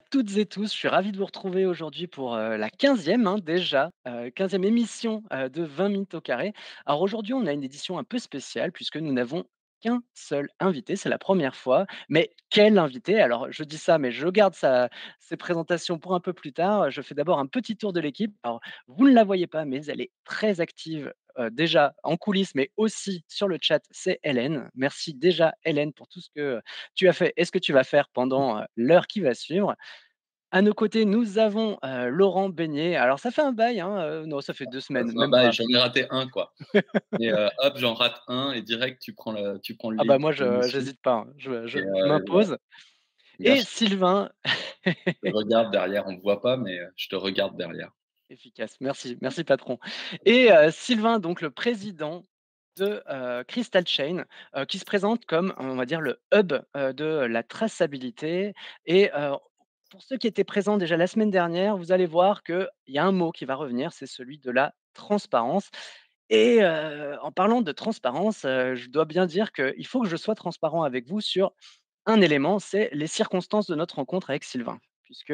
toutes et tous, je suis ravi de vous retrouver aujourd'hui pour la 15e déjà, 15e émission de 20 minutes au carré. Alors aujourd'hui, on a une édition un peu spéciale puisque nous n'avons qu'un seul invité, c'est la première fois. Mais quel invité? Alors je dis ça, mais je garde ses présentations pour un peu plus tard. Je fais d'abord un petit tour de l'équipe. Alors vous ne la voyez pas, mais elle est très active déjà en coulisses, mais aussi sur le chat. C'est Hélène. Merci déjà Hélène pour tout ce que tu as fait et ce que tu vas faire pendant l'heure qui va suivre. À nos côtés, nous avons, Laurent Beignet. Alors ça fait un bail, non, ça fait 2 Ça semaines, fait un même bail, pas. j'en ai raté un quoi et hop, j'en rate un et direct tu prends le Ah bah, lead moi de je l'émission j'hésite pas, hein. Je je et je voilà. m'impose Et là, et Sylvain je te regarde derrière, on me voit pas, mais je te regarde derrière. efficace, merci, merci patron et Sylvain, donc le président de, Crystal Chain, qui se présente comme, on va dire, le hub, de la traçabilité et pour ceux qui étaient présents déjà la semaine dernière, vous allez voir qu'il y a un mot qui va revenir, c'est celui de la transparence et en parlant de transparence, je dois bien dire qu'il faut que je sois transparent avec vous sur un élément, c'est les circonstances de notre rencontre avec Sylvain. Puisque,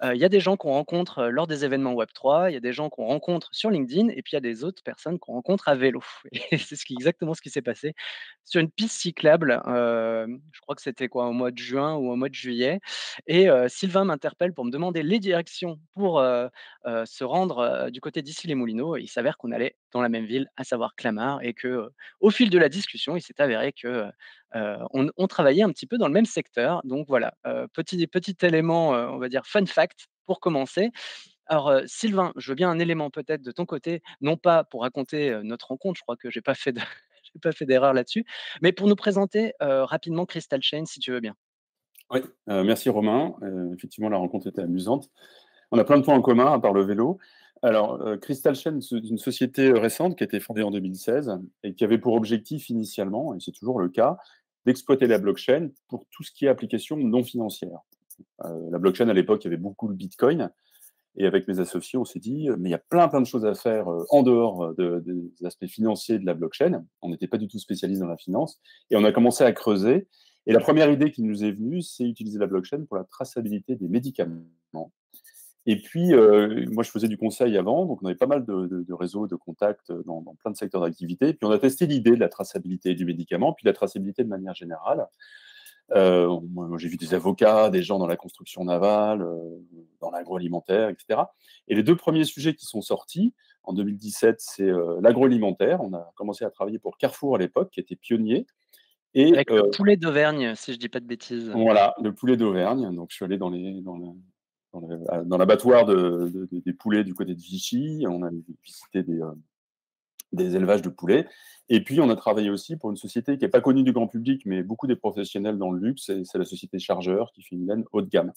il y a des gens qu'on rencontre, lors des événements Web3, il y a des gens qu'on rencontre sur LinkedIn et puis il y a des autres personnes qu'on rencontre à vélo et c'est exactement ce qui s'est passé sur une piste cyclable, je crois que c'était quoi? Au mois de juin ou au mois de juillet et Sylvain m'interpelle pour me demander les directions pour, se rendre, du côté d'Issy-les-Moulineaux et il s'avère qu'on allait dans la même ville, à savoir Clamart et que, au fil de la discussion, il s'est avéré que, on travaillait un petit peu dans le même secteur. Donc voilà, petit élément, on va dire fun fact pour commencer. Alors, Sylvain, je veux bien un élément peut-être de ton côté, non pas pour raconter, notre rencontre, je crois que j'ai pas fait de j'ai pas fait d'erreur là-dessus, mais pour nous présenter, rapidement Crystal Chain si tu veux bien. Oui, merci Romain. Effectivement, la rencontre était amusante. On a plein de points en commun à part le vélo. Alors, Crystal Chain, c'est une société récente qui a été fondée en 2016 et qui avait pour objectif initialement, et c'est toujours le cas, d'exploiter la blockchain pour tout ce qui est application non financière. La blockchain, à l'époque, il y avait beaucoup de Bitcoin. Et avec mes associés, on s'est dit, mais il y a plein de choses à faire en dehors des aspects financiers de la blockchain. On n'était pas du tout spécialiste dans la finance. Et on a commencé à creuser. Et la première idée qui nous est venue, c'est utiliser la blockchain pour la traçabilité des médicaments. Et puis, moi, je faisais du conseil avant, donc on avait pas mal de réseaux, de contacts dans plein de secteurs d'activité. Puis on a testé l'idée de la traçabilité du médicament, puis de la traçabilité de manière générale. Moi, j'ai vu des avocats, des gens dans la construction navale, dans l'agroalimentaire, etc. Et les deux premiers sujets qui sont sortis en 2017, c'est l'agroalimentaire. On a commencé à travailler pour Carrefour à l'époque, qui était pionnier. Et Avec le poulet d'Auvergne, si je dis pas de bêtises. voilà, le poulet d'Auvergne. Donc, je suis allé dans l'abattoir des poulets du côté de Vichy. On a visité des élevages de poulets. Et puis, on a travaillé aussi pour une société qui n'est pas connue du grand public, mais beaucoup des professionnels dans le luxe, et c'est la société Chargeur qui fait une laine haut de gamme.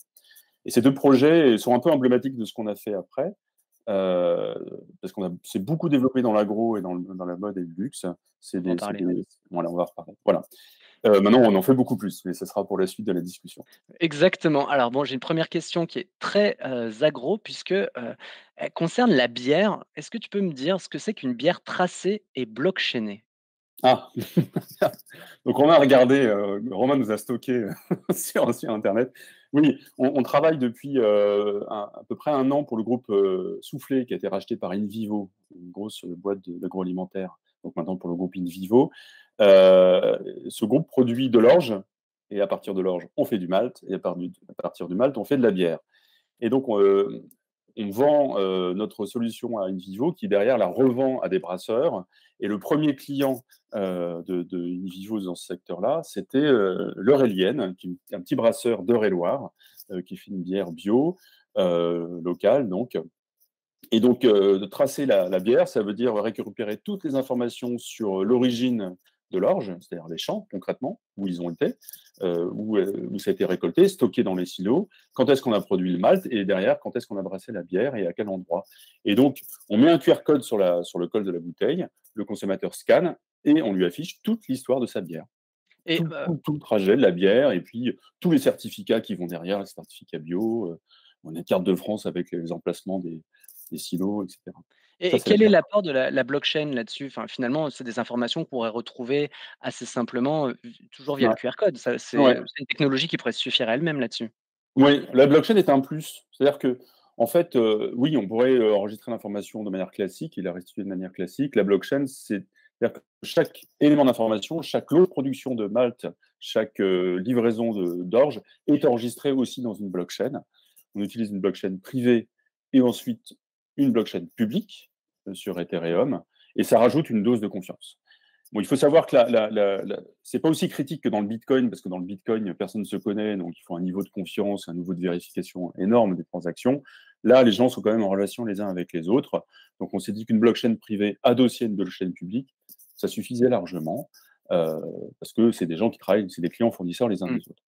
Et ces deux projets sont un peu emblématiques de ce qu'on a fait après, euh, parce qu'on s'est beaucoup développé dans l'agro et dans la mode et le luxe. On va en parler, ouais. Voilà, on va reparler. Voilà. Maintenant, on en fait beaucoup plus, mais ce sera pour la suite de la discussion. Exactement. Alors bon, j'ai une première question qui est très, agro puisque, elle concerne la bière. Est-ce que tu peux me dire ce que c'est qu'une bière tracée et blockchainée? Ah, donc on a regardé, Romain nous a stocké sur Internet. Oui, on travaille depuis à peu près un an pour le groupe Soufflé, qui a été racheté par InVivo, une grosse boîte d'agroalimentaire, donc maintenant pour le groupe InVivo. Ce groupe produit de l'orge, et à partir de l'orge, on fait du malt, et à partir du malt, on fait de la bière. Et donc, on vend notre solution à InVivo, qui derrière la revend à des brasseurs. Et le premier client de InVivo dans ce secteur-là, c'était l'Eurélienne, qui est un petit brasseur d'Eure-et-Loire, qui fait une bière bio, locale, donc. Et donc, de tracer la bière, ça veut dire récupérer toutes les informations sur l'origine de l'orge, c'est-à-dire les champs, concrètement, où ils ont été, où ça a été récolté, stocké dans les silos, quand est-ce qu'on a produit le malt, et derrière, quand est-ce qu'on a brassé la bière et à quel endroit. Et donc, on met un QR code sur le col de la bouteille, le consommateur scanne, et on lui affiche toute l'histoire de sa bière. Et Tout le trajet de la bière, et puis tous les certificats qui vont derrière, les certificats bio, on a une carte de France avec les emplacements des silos, etc. Ça, c'est la quel est bière. l'apport de la blockchain là-dessus? Enfin, finalement, c'est des informations qu'on pourrait retrouver assez simplement, toujours via le Ouais. QR code. Ça, Ouais. c'est une technologie qui pourrait suffire à elle-même là-dessus. Oui, la blockchain est un plus. C'est-à-dire que, en fait, oui, on pourrait enregistrer l'information de manière classique et la restituer de manière classique. La blockchain, c'est-à-dire que chaque élément d'information, chaque lot de production de malt, chaque livraison d'orge est enregistré aussi dans une blockchain. On utilise une blockchain privée et ensuite une blockchain publique sur Ethereum, et ça rajoute une dose de confiance. Bon, il faut savoir que c'est pas aussi critique que dans le Bitcoin, parce que dans le Bitcoin, personne ne se connaît, donc il faut un niveau de confiance, un niveau de vérification énorme des transactions. Là, les gens sont quand même en relation les uns avec les autres. Donc, on s'est dit qu'une blockchain privée adossée à une blockchain publique, ça suffisait largement, euh, parce que c'est des gens qui travaillent, c'est des clients fournisseurs les uns Mm. des autres.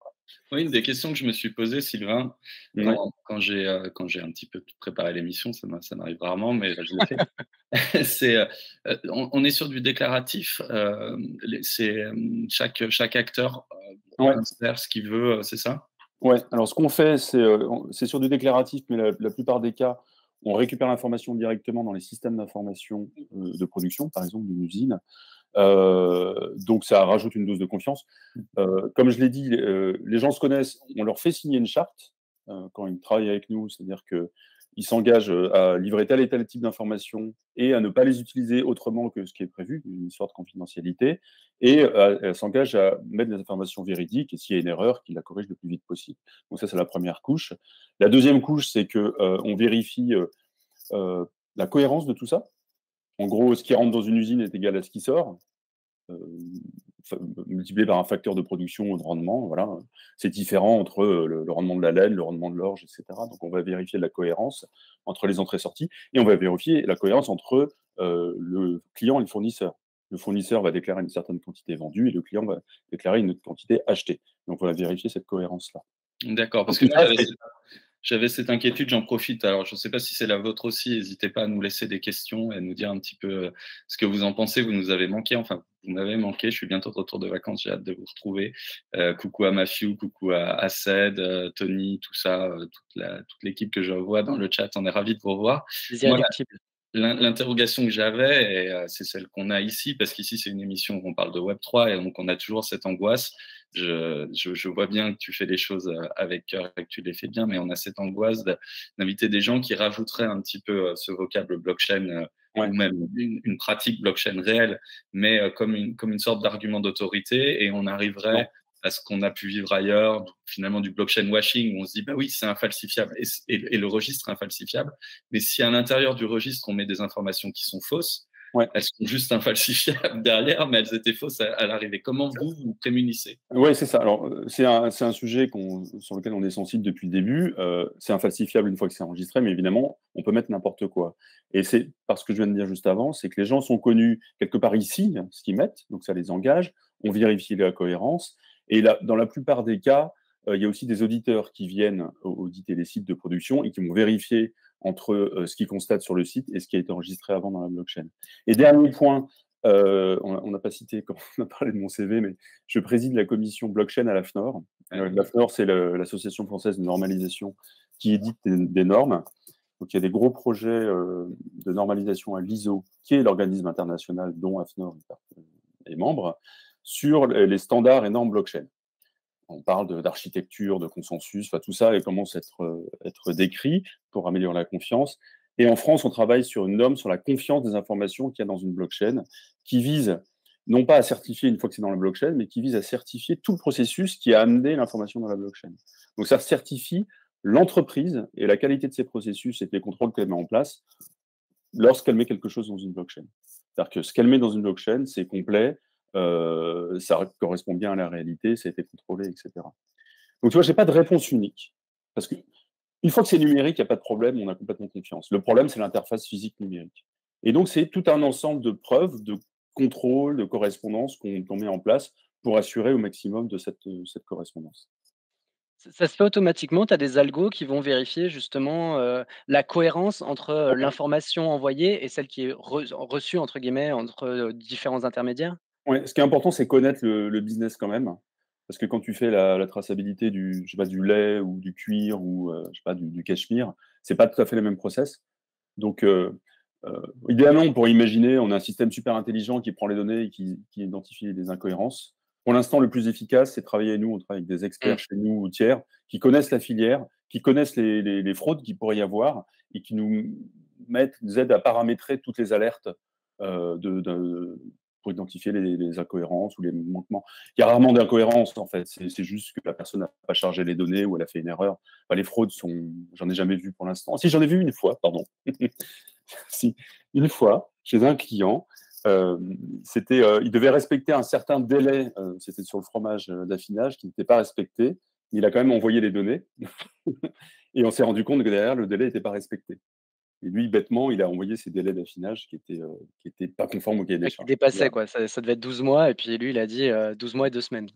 Oui, une des questions que je me suis posée, Sylvain, Ouais. quand j'ai un petit peu préparé l'émission, ça m'arrive rarement, mais là, je l'ai fait. C'est, on est sur du déclaratif. Chaque acteur Ouais. insère ce qu'il veut, c'est ça? Ouais, alors ce qu'on fait, c'est sur du déclaratif, mais la plupart des cas, on récupère l'information directement dans les systèmes d'information de production, par exemple d'une usine. Donc ça rajoute une dose de confiance. Comme je l'ai dit, les gens se connaissent, on leur fait signer une charte quand ils travaillent avec nous, c'est-à-dire qu'ils s'engagent à livrer tel et tel type d'informations et à ne pas les utiliser autrement que ce qui est prévu, une histoire de confidentialité, et s'engagent à mettre des informations véridiques et s'il y a une erreur, qu'ils la corrigent le plus vite possible. Donc ça, c'est la première couche. La deuxième couche, c'est qu'on vérifie la cohérence de tout ça. En gros, ce qui rentre dans une usine est égal à ce qui sort, multiplié par un facteur de production ou de rendement. Voilà. C'est différent entre le rendement de la laine, le rendement de l'orge, etc. Donc, on va vérifier la cohérence entre les entrées-sorties et on va vérifier la cohérence entre le client et le fournisseur. Le fournisseur va déclarer une certaine quantité vendue et le client va déclarer une autre quantité achetée. Donc, on va vérifier cette cohérence-là. D'accord, parce Donc, que moi, j'avais cette inquiétude, j'en profite. Alors, je ne sais pas si c'est la vôtre aussi. N'hésitez pas à nous laisser des questions et à nous dire un petit peu ce que vous en pensez. Vous nous avez manqué. Enfin, vous m'avez manqué. Je suis bientôt de retour de vacances. J'ai hâte de vous retrouver. Coucou à Matthew, coucou à Ced, Tony, tout ça, toute l'équipe que je vois dans le chat. On est ravis de vous revoir. Les Moi, irréductibles. l'interrogation que j'avais, et c'est celle qu'on a ici, parce qu'ici c'est une émission où on parle de Web3 et donc on a toujours cette angoisse. Je vois bien que tu fais les choses avec cœur et que tu les fais bien, mais on a cette angoisse d'inviter des gens qui rajouteraient un petit peu ce vocable blockchain Ouais. ou même une pratique blockchain réelle, mais comme une sorte d'argument d'autorité, et on arriverait à ce qu'on a pu vivre ailleurs, finalement du blockchain washing, où on se dit, bah oui, c'est infalsifiable, et le registre est infalsifiable, mais si à l'intérieur du registre, on met des informations qui sont fausses, elles sont juste infalsifiables derrière, mais elles étaient fausses à l'arrivée. Comment vous vous prémunissez? Oui, c'est ça. Alors, c'est un sujet sur lequel on est sensible depuis le début. C'est infalsifiable une fois que c'est enregistré, mais évidemment, on peut mettre n'importe quoi. Et c'est parce que je viens de dire juste avant, c'est que les gens sont connus quelque part ici, ce qu'ils mettent, donc ça les engage. On vérifie la cohérence. Et là, dans la plupart des cas, il y a aussi des auditeurs qui viennent auditer les sites de production et qui vont vérifier entre ce qu'ils constatent sur le site et ce qui a été enregistré avant dans la blockchain. Et dernier point, on n'a pas cité quand on a parlé de mon CV, mais je préside la commission blockchain à l'AFNOR. L'AFNOR, c'est l'Association française de normalisation qui édite des normes. Donc, il y a des gros projets de normalisation à l'ISO, qui est l'organisme international dont AFNOR est membre, sur les standards et normes blockchain. On parle d'architecture, de consensus, tout ça et commence à être décrit pour améliorer la confiance. Et en France, on travaille sur une norme sur la confiance des informations qu'il y a dans une blockchain, qui vise non pas à certifier une fois que c'est dans la blockchain, mais qui vise à certifier tout le processus qui a amené l'information dans la blockchain. Donc ça certifie l'entreprise et la qualité de ses processus et des contrôles qu'elle met en place lorsqu'elle met quelque chose dans une blockchain. C'est-à-dire que ce qu'elle met dans une blockchain, c'est complet, ça correspond bien à la réalité, ça a été contrôlé, etc. Donc, tu vois, je n'ai pas de réponse unique. Parce qu'une fois que c'est numérique, il n'y a pas de problème, on a complètement confiance. Le problème, c'est l'interface physique numérique. Et donc, c'est tout un ensemble de preuves, de contrôle, de correspondance qu'on met en place pour assurer au maximum de cette correspondance. Ça se fait automatiquement? Tu as des algos qui vont vérifier justement, la cohérence entre, l'information envoyée et celle qui est «reçue» entre guillemets entre, différents intermédiaires? Ouais, ce qui est important, c'est connaître le business quand même. Parce que quand tu fais la traçabilité je sais pas, du lait ou du cuir ou je sais pas, du cachemire, c'est pas tout à fait les mêmes process. Donc, idéalement, on pourrait imaginer, on a un système super intelligent qui prend les données et qui identifie les incohérences. Pour l'instant, le plus efficace, c'est de travailler avec nous. On travaille avec des experts Mmh. chez nous ou tiers qui connaissent la filière, qui connaissent les fraudes qu'il pourrait y avoir et qui nous aident à paramétrer toutes les alertes pour identifier les incohérences ou les manquements. Il y a rarement d'incohérences, en fait. C'est juste que la personne n'a pas chargé les données ou elle a fait une erreur. Enfin, les fraudes j'en ai jamais vu pour l'instant. Si, j'en ai vu une fois, pardon. Si, une fois, chez un client, il devait respecter un certain délai, c'était sur le fromage d'affinage, qui n'était pas respecté. Il a quand même envoyé les données et on s'est rendu compte que derrière, le délai n'était pas respecté. Et lui, bêtement, il a envoyé ces délais d'affinage qui étaient pas conformes au cahier des Ouais, qui charges. dépassait Voilà. quoi, ça devait être 12 mois et puis lui il a dit, 12 mois et 2 semaines.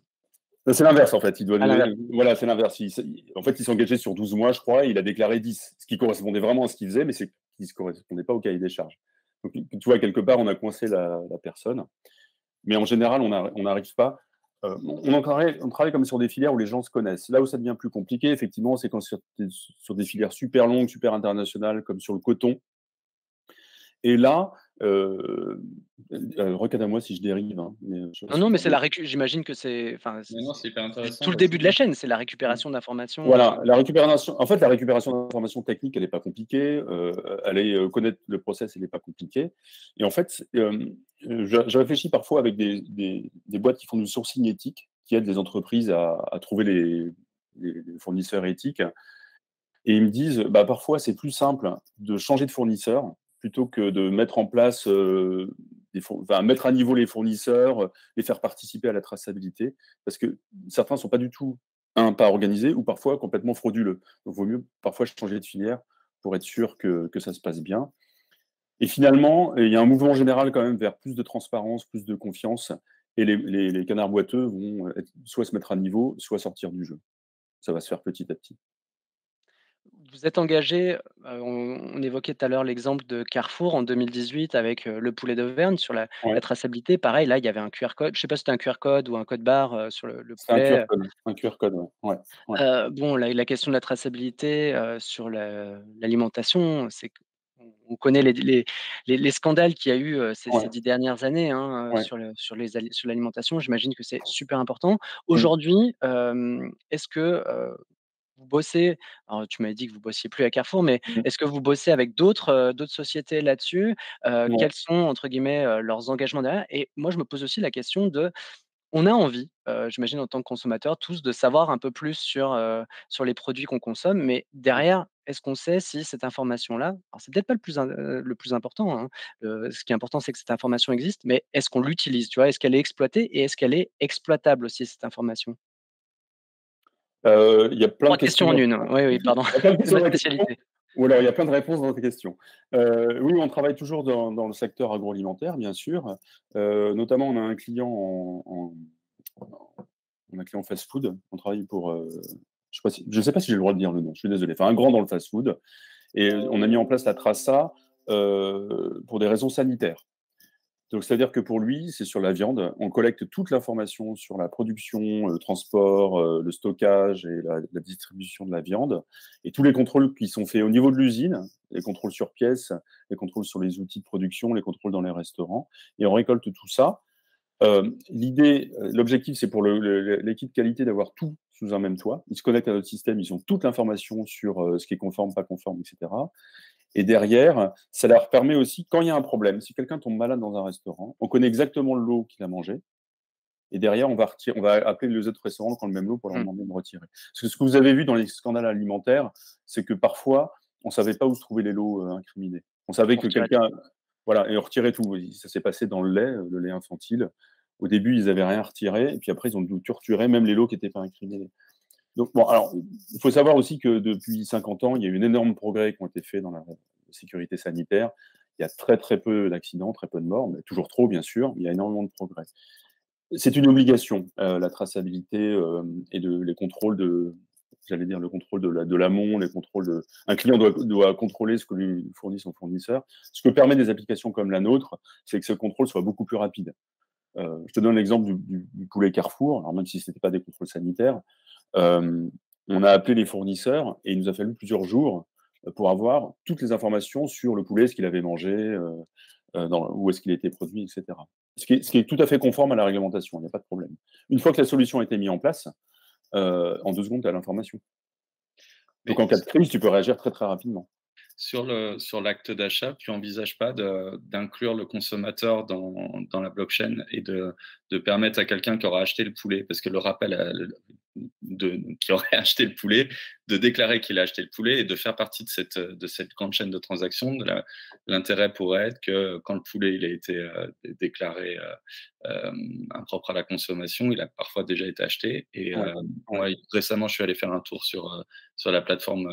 C'est l'inverse, en fait. Il doit À l'inverse. voilà, c'est l'inverse. En fait, il s'engageait sur 12 mois, je crois, et il a déclaré 10, ce qui correspondait vraiment à ce qu'il faisait, mais c'est qui ne correspondait pas au cahier des charges. Donc, tu vois, quelque part, on a coincé la personne. Mais en général, on n'arrive pas. On travaille comme sur des filières où les gens se connaissent. Là où ça devient plus compliqué, effectivement, c'est quand sur des filières super longues, super internationales, comme sur le coton. Et là, recade à moi si je dérive, hein, mais je Non, non, suis mais pas c'est bon. la j'imagine que c'est enfin, Mais non, c'est hyper c'est intéressant tout le parce début de que la chaîne, c'est la récupération d'informations, Voilà, la récupération d'informations techniques, elle n'est pas compliquée. Aller connaître le process, il n'est pas compliqué. Et en fait, je réfléchis parfois avec des boîtes qui font du sourcing éthique, qui aident les entreprises à trouver les fournisseurs éthiques. Et ils me disent, bah, parfois, c'est plus simple de changer de fournisseur plutôt que de mettre en place, mettre à niveau les fournisseurs, les faire participer à la traçabilité, parce que certains ne sont pas du tout, pas organisés ou parfois complètement frauduleux. Donc, il vaut mieux parfois changer de filière pour être sûr que ça se passe bien. Et finalement, il y a un mouvement général quand même vers plus de transparence, plus de confiance, et les canards boiteux vont soit se mettre à niveau, soit sortir du jeu. Ça va se faire petit à petit. Vous êtes engagé, on évoquait tout à l'heure l'exemple de Carrefour en 2018 avec, le poulet d'Auvergne sur la Ouais. traçabilité. Pareil, là, il y avait un QR code, je sais pas si c'était un QR code ou un code barre, sur le C'est poulet. un QR code, ouais. Ouais, ouais. Bon, la question de la traçabilité, sur l'alimentation, c'est qu'on connaît les scandales qu'il y a eu, ces Ouais, 10 dernières années, hein, ouais. sur l'alimentation. J'imagine que c'est super important. Mmh. Aujourd'hui, est-ce que, vous bossez alors tu m'avais dit que vous bossiez plus à Carrefour, mais Mmh. est-ce que vous bossez avec d'autres sociétés là-dessus? Ouais. Quels sont entre guillemets, «leurs engagements» derrière? Et moi je me pose aussi la question de on a envie, j'imagine en tant que consommateur tous de savoir un peu plus sur les produits qu'on consomme, mais derrière, est-ce qu'on sait si cette information-là alors c'est peut-être pas le plus important, hein, ce qui est important, c'est que cette information existe, mais est-ce qu'on l'utilise, tu vois? Est-ce qu'elle est exploitée et est-ce qu'elle est exploitable aussi cette information? Il y a plein de 3 questions questions en dans une. Oui, oui, pardon, il y a plein de c'est questions ma dans la question, spécialité. ou alors il y a plein de réponses dans tes questions. Oui, on travaille toujours dans le secteur agroalimentaire, bien sûr. Notamment, on a un client on a un client fast-food. On travaille pour, je sais pas si j'ai le droit de dire le nom, je suis désolé. Enfin, un grand dans le fast-food et on a mis en place la traça, pour des raisons sanitaires. Donc, c'est-à-dire que pour lui, c'est sur la viande. On collecte toute l'information sur la production, le transport, le stockage et la distribution de la viande. Et tous les contrôles qui sont faits au niveau de l'usine, les contrôles sur pièces, les contrôles sur les outils de production, les contrôles dans les restaurants. Et on récolte tout ça. L'objectif, c'est pour l'équipe qualité d'avoir tout sous un même toit. Ils se connectent à notre système, ils ont toute l'information sur ce qui est conforme, pas conforme, etc. Et derrière, ça leur permet aussi, quand il y a un problème, si quelqu'un tombe malade dans un restaurant, on connaît exactement le lot qu'il a mangé. Et derrière, on va appeler les autres restaurants qui ont le même lot pour leur Mmh. demander de retirer. Parce que ce que vous avez vu dans les scandales alimentaires, c'est que parfois, on ne savait pas où se trouvaient les lots incriminés. On savait On que retirait tout. quelqu'un. Voilà, et on retirait tout. Ça s'est passé dans le lait infantile. Au début, ils n'avaient rien retiré, et puis après, ils ont dû torturer même les lots qui n'étaient pas incriminés. Donc, bon, alors, il faut savoir aussi que depuis 50 ans, il y a eu un énorme progrès qui ont été faits dans la sécurité sanitaire. Il y a très, très peu d'accidents, très peu de morts, mais toujours trop, bien sûr, mais il y a énormément de progrès. C'est une obligation, la traçabilité et les contrôles j'allais dire, le contrôle de l'amont, les contrôles de. Un client doit contrôler ce que lui fournit son fournisseur. Ce que permet des applications comme la nôtre, c'est que ce contrôle soit beaucoup plus rapide. Je te donne l'exemple du poulet Carrefour, alors même si ce n'était pas des contrôles sanitaires. Euh, on a appelé les fournisseurs et il nous a fallu plusieurs jours pour avoir toutes les informations sur le poulet, ce qu'il avait mangé, où est-ce qu'il était produit, etc. Ce qui est tout à fait conforme à la réglementation, il n'y a pas de problème. Une fois que la solution a été mise en place, en 2 secondes, tu as l'information. Donc Mais en cas de crise, tu peux réagir très, très rapidement. sur l'acte d'achat, tu envisages pas d'inclure le consommateur dans la blockchain et de permettre à quelqu'un qui aura acheté le poulet, parce que le rappel qui aurait acheté le poulet, de déclarer qu'il a acheté le poulet et de faire partie de cette grande chaîne de transactions. L'intérêt pourrait être que quand le poulet il a été déclaré impropre à la consommation, il a parfois déjà été acheté. Et Ouais, ouais, moi, récemment, je suis allé faire un tour sur la plateforme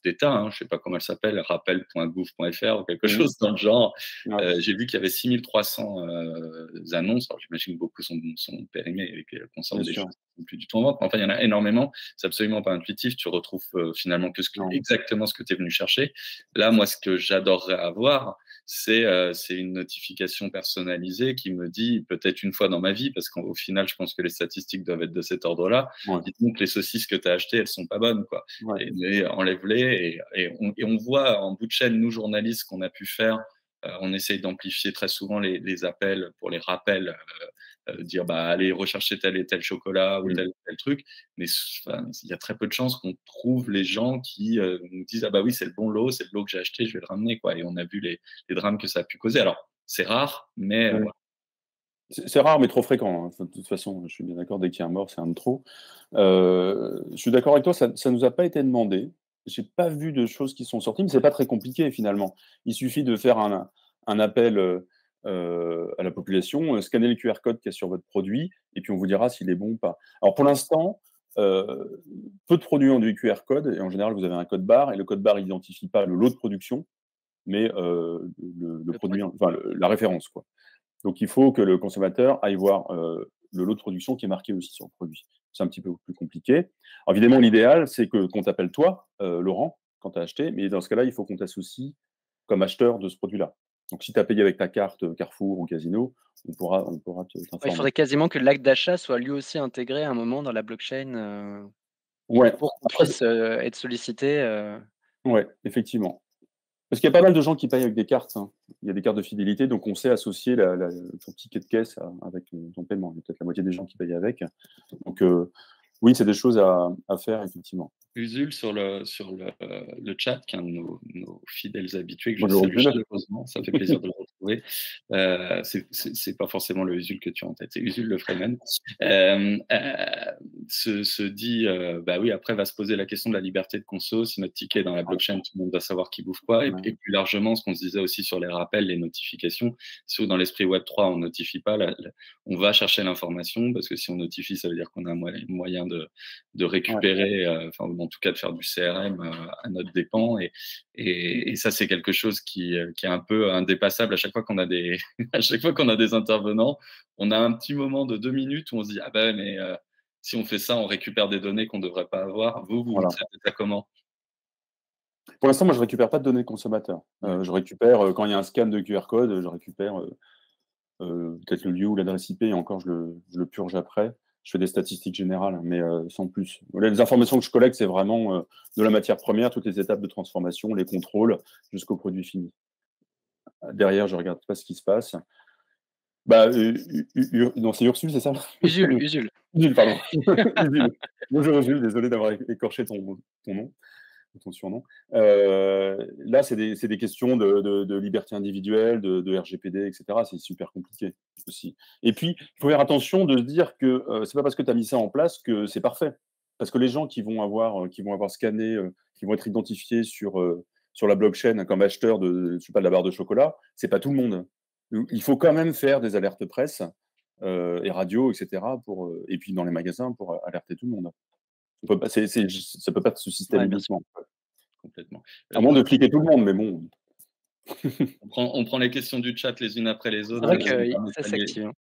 d'État, hein, je ne sais pas comment elle s'appelle, rappel.gouv.fr ou quelque mmh, chose dans le genre. ouais, J'ai vu qu'il y avait 6300 annonces. Alors j'imagine que beaucoup sont périmées et qu'elles concernent bien des sûr. choses qui sont plus du tout en vente. Mais enfin, il y en a énormément. C'est absolument pas intuitif. Tu retrouves finalement Non. exactement ce que tu es venu chercher. Là, moi, ce que j'adorerais avoir, c'est une notification personnalisée qui me dit, peut-être une fois dans ma vie, parce qu'au final, je pense que les statistiques doivent être de cet ordre-là, Ouais, dites-donc que les saucisses que tu as achetées, elles sont pas bonnes, quoi. ouais, Mais enlève-les. Et on voit en bout de chaîne, nous, journalistes, qu'on a pu faire. On essaye d'amplifier très souvent les appels pour les rappels, dire bah, allez rechercher tel et tel chocolat ou mmh. tel truc. Mais enfin, il y a très peu de chances qu'on trouve les gens qui nous disent ah bah oui, c'est le bon lot, c'est le lot que j'ai acheté, je vais le ramener, quoi. Et on a vu les drames que ça a pu causer. Alors, c'est rare, mais Mmh. voilà. C'est rare, mais trop fréquent, hein. De toute façon, je suis bien d'accord, dès qu'il y a un mort, c'est un de trop. Je suis d'accord avec toi, ça nous a pas été demandé. J'ai pas vu de choses qui sont sorties, mais c'est pas très compliqué finalement. Il suffit de faire un appel, à la population, scanner le QR code qu'il y a sur votre produit et puis on vous dira s'il est bon ou pas. Alors pour l'instant, peu de produits ont du QR code et en général, vous avez un code barre et le code barre identifie pas le lot de production, mais le Le produit, produit. enfin la référence, quoi. Donc il faut que le consommateur aille voir, le lot de production qui est marqué aussi sur le produit. C'est un petit peu plus compliqué. Alors évidemment, l'idéal, c'est qu'on t'appelle toi, Laurent, quand tu as acheté, mais dans ce cas-là, il faut qu'on t'associe comme acheteur de ce produit-là. Donc si tu as payé avec ta carte, Carrefour ou Casino, on pourra Ouais, il t'informer. faudrait quasiment que l'acte d'achat soit lui aussi intégré à un moment dans la blockchain, Ouais, pour qu'on après puisse, être sollicité, ouais, effectivement. Parce qu'il y a pas mal de gens qui payent avec des cartes, hein. Il y a des cartes de fidélité, donc on sait associer ton ticket de caisse avec ton paiement. Il y a peut-être la moitié des gens qui payent avec. Donc, oui, c'est des choses à faire, effectivement. Usul sur le chat, qui est un de nos fidèles habitués, que je Bonjour, salue Jules. chaleureusement, ça fait plaisir de le retrouver. C'est pas forcément le Usul que tu as en tête, c'est Usul le Freeman. Se dit, bah oui, après va se poser la question de la liberté de conso. Si notre ticket est dans la blockchain, tout le monde va savoir qui bouffe quoi. Ouais, Et plus largement, ce qu'on se disait aussi sur les rappels, les notifications, si dans l'esprit Web3, on notifie pas, on va chercher l'information, parce que si on notifie, ça veut dire qu'on a un moyen de ouais. récupérer, enfin, en tout cas de faire du CRM à notre dépens. Et ça, c'est quelque chose qui est un peu indépassable à chaque fois qu'on a à chaque fois qu'on a des intervenants. On a un petit moment de 2 minutes où on se dit, ah ben, mais si on fait ça, on récupère des données qu'on ne devrait pas avoir. Vous Voilà. traitez ça comment? Pour l'instant, moi, je récupère pas de données consommateurs. Ouais. Je récupère, quand il y a un scan de QR code, je récupère, peut-être le lieu ou l'adresse IP et encore je le purge après. Je fais des statistiques générales, mais sans plus. Les informations que je collecte, c'est vraiment, de la matière première, toutes les étapes de transformation, les contrôles, jusqu'au produit fini. Derrière, je regarde pas ce qui se passe. Bah, non, c'est Ursule, c'est ça? Usul, Usul. Usul, pardon. Usul. Bonjour Usul, désolé d'avoir écorché ton nom, ton surnom. Là, c'est des questions de liberté individuelle, de RGPD, et cetera. C'est super compliqué aussi. Et puis, il faut faire attention de se dire que, c'est pas parce que tu as mis ça en place que c'est parfait. Parce que les gens qui vont avoir scanné, qui vont être identifiés sur la blockchain comme acheteurs de, je sais pas, de la barre de chocolat, c'est pas tout le monde. Il faut quand même faire des alertes presse, et radio, et cetera et puis dans les magasins pour alerter tout le monde. On peut pas ça peut pas se système Ouais, bien sûr. uniquement. Complètement. À moins de fliquer tout le monde, mais bon. On prend les questions du chat les unes après les C'est autres. vrai Ouais, Ça me que permet de ça saluer, s'active, hein.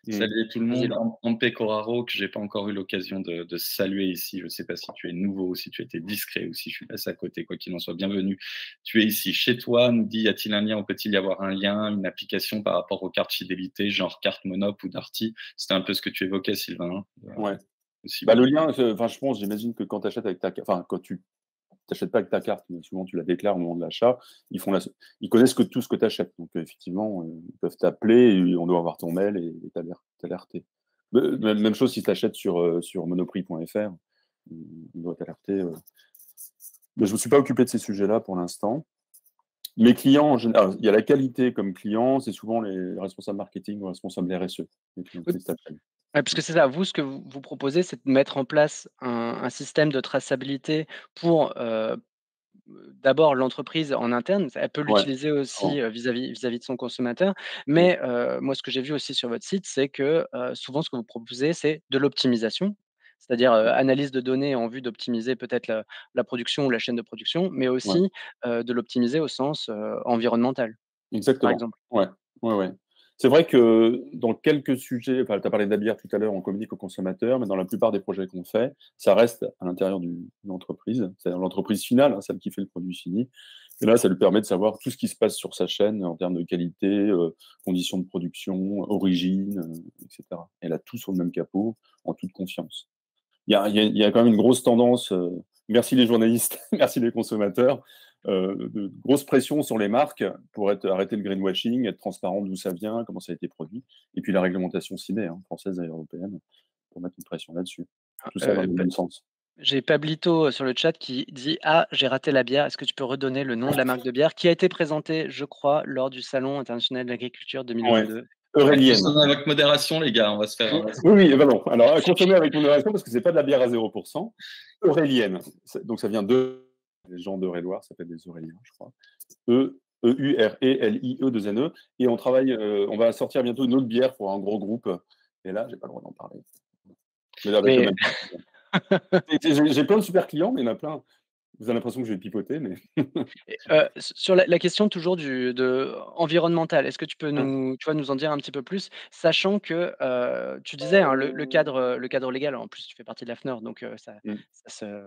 mmh. saluer tout le Vas-y, monde. Laurent. Ampe Corraro, que j'ai pas encore eu l'occasion de saluer ici. Je ne sais pas si tu es nouveau ou si tu étais discret ou si je suis passé à côté. Quoi qu'il en soit, bienvenue. Tu es ici chez toi. Nous dit, y a-t-il un lien ou peut-il y avoir un lien, une application par rapport aux cartes fidélité, genre carte Monop ou Darty? C'était un peu ce que tu évoquais, Sylvain, hein, Ouais. aussi Bah, bien. le lien, enfin, je pense, j'imagine que quand tu achètes avec ta carte, enfin, quand tu n'achètes pas avec ta carte, mais souvent tu la déclares au moment de l'achat. Ils connaissent tout ce que tu achètes. Donc, effectivement, ils peuvent t'appeler et on doit avoir ton mail et t'alerter. Même chose si tu achètes sur monoprix.fr, on doit t'alerter. Mais je ne me suis pas occupé de ces sujets-là pour l'instant. Mes clients, en général, il y a la qualité comme client, c'est souvent les responsables marketing ou responsables RSE. Les clients Oui. Crystal. Ouais, parce que c'est ça, vous, ce que vous proposez, c'est de mettre en place un système de traçabilité pour, d'abord l'entreprise en interne, elle peut Ouais. l'utiliser aussi, vis-à-vis de son consommateur. Mm. Mais, moi, ce que j'ai vu aussi sur votre site, c'est que, souvent ce que vous proposez, c'est de l'optimisation. C'est-à-dire, analyse de données en vue d'optimiser peut-être la production ou la chaîne de production, mais Ouais. aussi, de l'optimiser au sens, environnemental, par Exactement. exemple. Ouais. Ouais, ouais. C'est vrai que dans quelques sujets, enfin, tu as parlé de la bière tout à l'heure, on communique aux consommateurs, mais dans la plupart des projets qu'on fait, ça reste à l'intérieur de l'entreprise, c'est-à-dire l'entreprise finale, hein, celle qui fait le produit fini. Et là, ça lui permet de savoir tout ce qui se passe sur sa chaîne en termes de qualité, conditions de production, origine, etc. Et elle a tout sur le même capot, en toute confiance. Il y a quand même une grosse tendance, merci les journalistes, merci les consommateurs, de grosse pression sur les marques pour arrêter le greenwashing, être transparent d'où ça vient, comment ça a été produit, et puis la réglementation CIME, hein, française et européenne, pour mettre une pression là-dessus. Tout ça va dans le Pa même sens. J'ai Pablito, sur le chat qui dit: «Ah, j'ai raté la bière. Est-ce que tu peux redonner le nom de la marque de bière?» qui a été présentée, je crois, lors du Salon international de l'agriculture Ouais. 2022. Eurélienne. Consommez avec modération, les gars, on va se faire. Oui, oui, ben non. Alors, à consommer avec modération, parce que c'est pas de la bière à 0%. Eurélienne. Donc, ça vient de. Les gens d'Eure-et-Loire s'appellent des Euréliens, je crois. Eurelie2NE. Et on travaille, on va sortir bientôt une autre bière pour un gros groupe. Et là, j'ai pas le droit d'en parler. Mais avec le Mais même. J'ai plein de super clients, mais il y en a plein. Vous avez l'impression que je vais pipoter, mais. et sur la question toujours environnementale, est-ce que tu peux nous en dire un petit peu plus? Sachant que, tu disais, hein, le cadre légal, en plus tu fais partie de la FNOR, donc Mm. ça se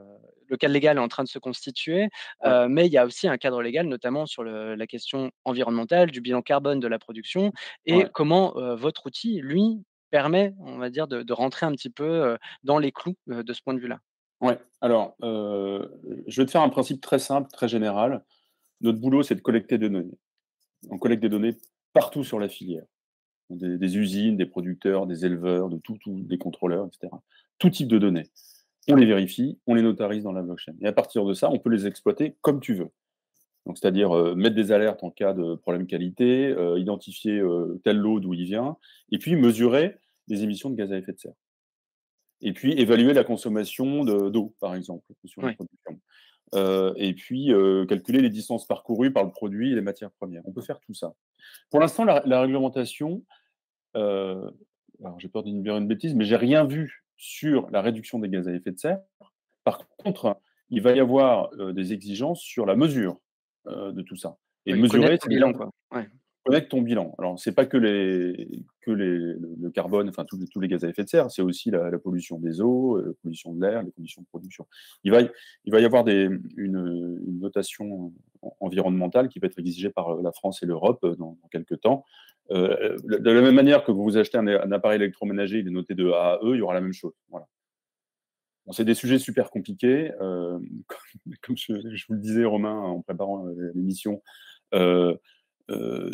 le cadre légal est en train de se constituer, Ouais, mais il y a aussi un cadre légal, notamment sur la question environnementale, du bilan carbone de la production et ouais, comment, votre outil, lui, permet, on va dire, de rentrer un petit peu, dans les clous, de ce point de vue-là? ouais. Alors, je vais te faire un principe très simple, très général. Notre boulot, c'est de collecter des données. On collecte des données partout sur la filière. Des usines, des producteurs, des éleveurs, des contrôleurs, etc. Tout type de données. On les vérifie, on les notarise dans la blockchain. Et à partir de ça, on peut les exploiter comme tu veux. Donc, c'est-à-dire mettre des alertes en cas de problème qualité, identifier tel lot d'où il vient, et puis mesurer les émissions de gaz à effet de serre. Et puis évaluer la consommation d'eau, par exemple, sur les Oui. productions. Et puis calculer les distances parcourues par le produit et les matières premières. On peut faire tout ça. Pour l'instant, la réglementation, alors j'ai peur de dire une bêtise, mais j'ai rien vu sur la réduction des gaz à effet de serre. Par contre, il va y avoir des exigences sur la mesure de tout ça. Et Oui, connaître mesurer, ton c'est déjà bilan, quoi. Ouais. connaître ton bilan. Alors, c'est pas que le carbone, enfin tous les gaz à effet de serre, c'est aussi la pollution des eaux, la pollution de l'air, les conditions de production. Il va y avoir une notation environnementale qui va être exigée par la France et l'Europe dans quelques temps. De la même manière que vous achetez un appareil électroménager, il est noté de A à E, il y aura la même chose. Voilà. Bon, c'est des sujets super compliqués. Comme je vous le disais, Romain, en préparant l'émission, euh,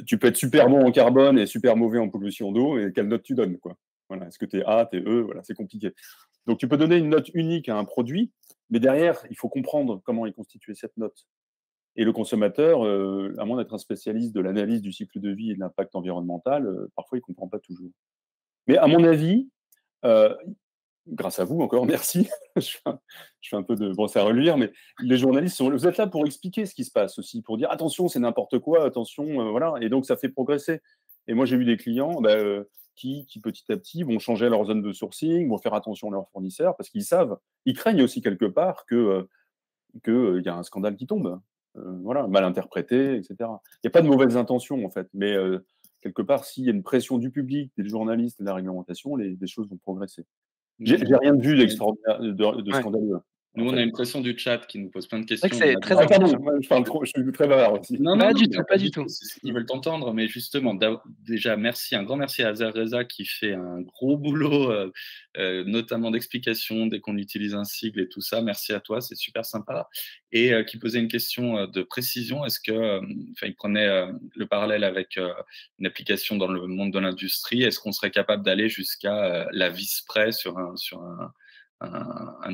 tu peux être super bon en carbone et super mauvais en pollution d'eau, et quelle note tu donnes, quoi. Voilà. Est-ce que tu es A, tu es E, voilà, c'est compliqué. Donc tu peux donner une note unique à un produit, mais derrière, il faut comprendre comment est constituée cette note. Et le consommateur, à moins d'être un spécialiste de l'analyse du cycle de vie et de l'impact environnemental, parfois il ne comprend pas toujours. Mais à mon avis, euh, grâce à vous encore, merci. Je fais un peu de brosse à relire, mais les journalistes vous êtes là pour expliquer ce qui se passe aussi, pour dire attention, c'est n'importe quoi, attention, voilà. Et donc ça fait progresser. Et moi j'ai eu des clients qui petit à petit vont changer leur zone de sourcing, vont faire attention à leurs fournisseurs parce qu'ils savent, ils craignent aussi quelque part que y a un scandale qui tombe, voilà, mal interprété, etc. Il n'y a pas de mauvaises intentions en fait, mais quelque part s'il y a une pression du public, des journalistes et de la réglementation, les choses vont progresser. J'ai Mmh. rien vu d'extraordinaire, de Ouais. scandaleux. Nous, en on a fait. une pression du chat qui nous pose plein de C'est vrai que questions. c'est très Ah, pardon, important. moi, je parle trop, je suis très bavard aussi. Non, non, Pas non, du mais tout, pas pas du du tout. tout. Ils veulent t'entendre, mais justement, déjà, merci, un grand merci à Azar Reza qui fait un gros boulot, notamment d'explication dès qu'on utilise un sigle et tout ça. Merci à toi, c'est super sympa. Et qui posait une question de précision. Est-ce que, enfin, il prenait le parallèle avec une application dans le monde de l'industrie. Est-ce qu'on serait capable d'aller jusqu'à la vis près sur un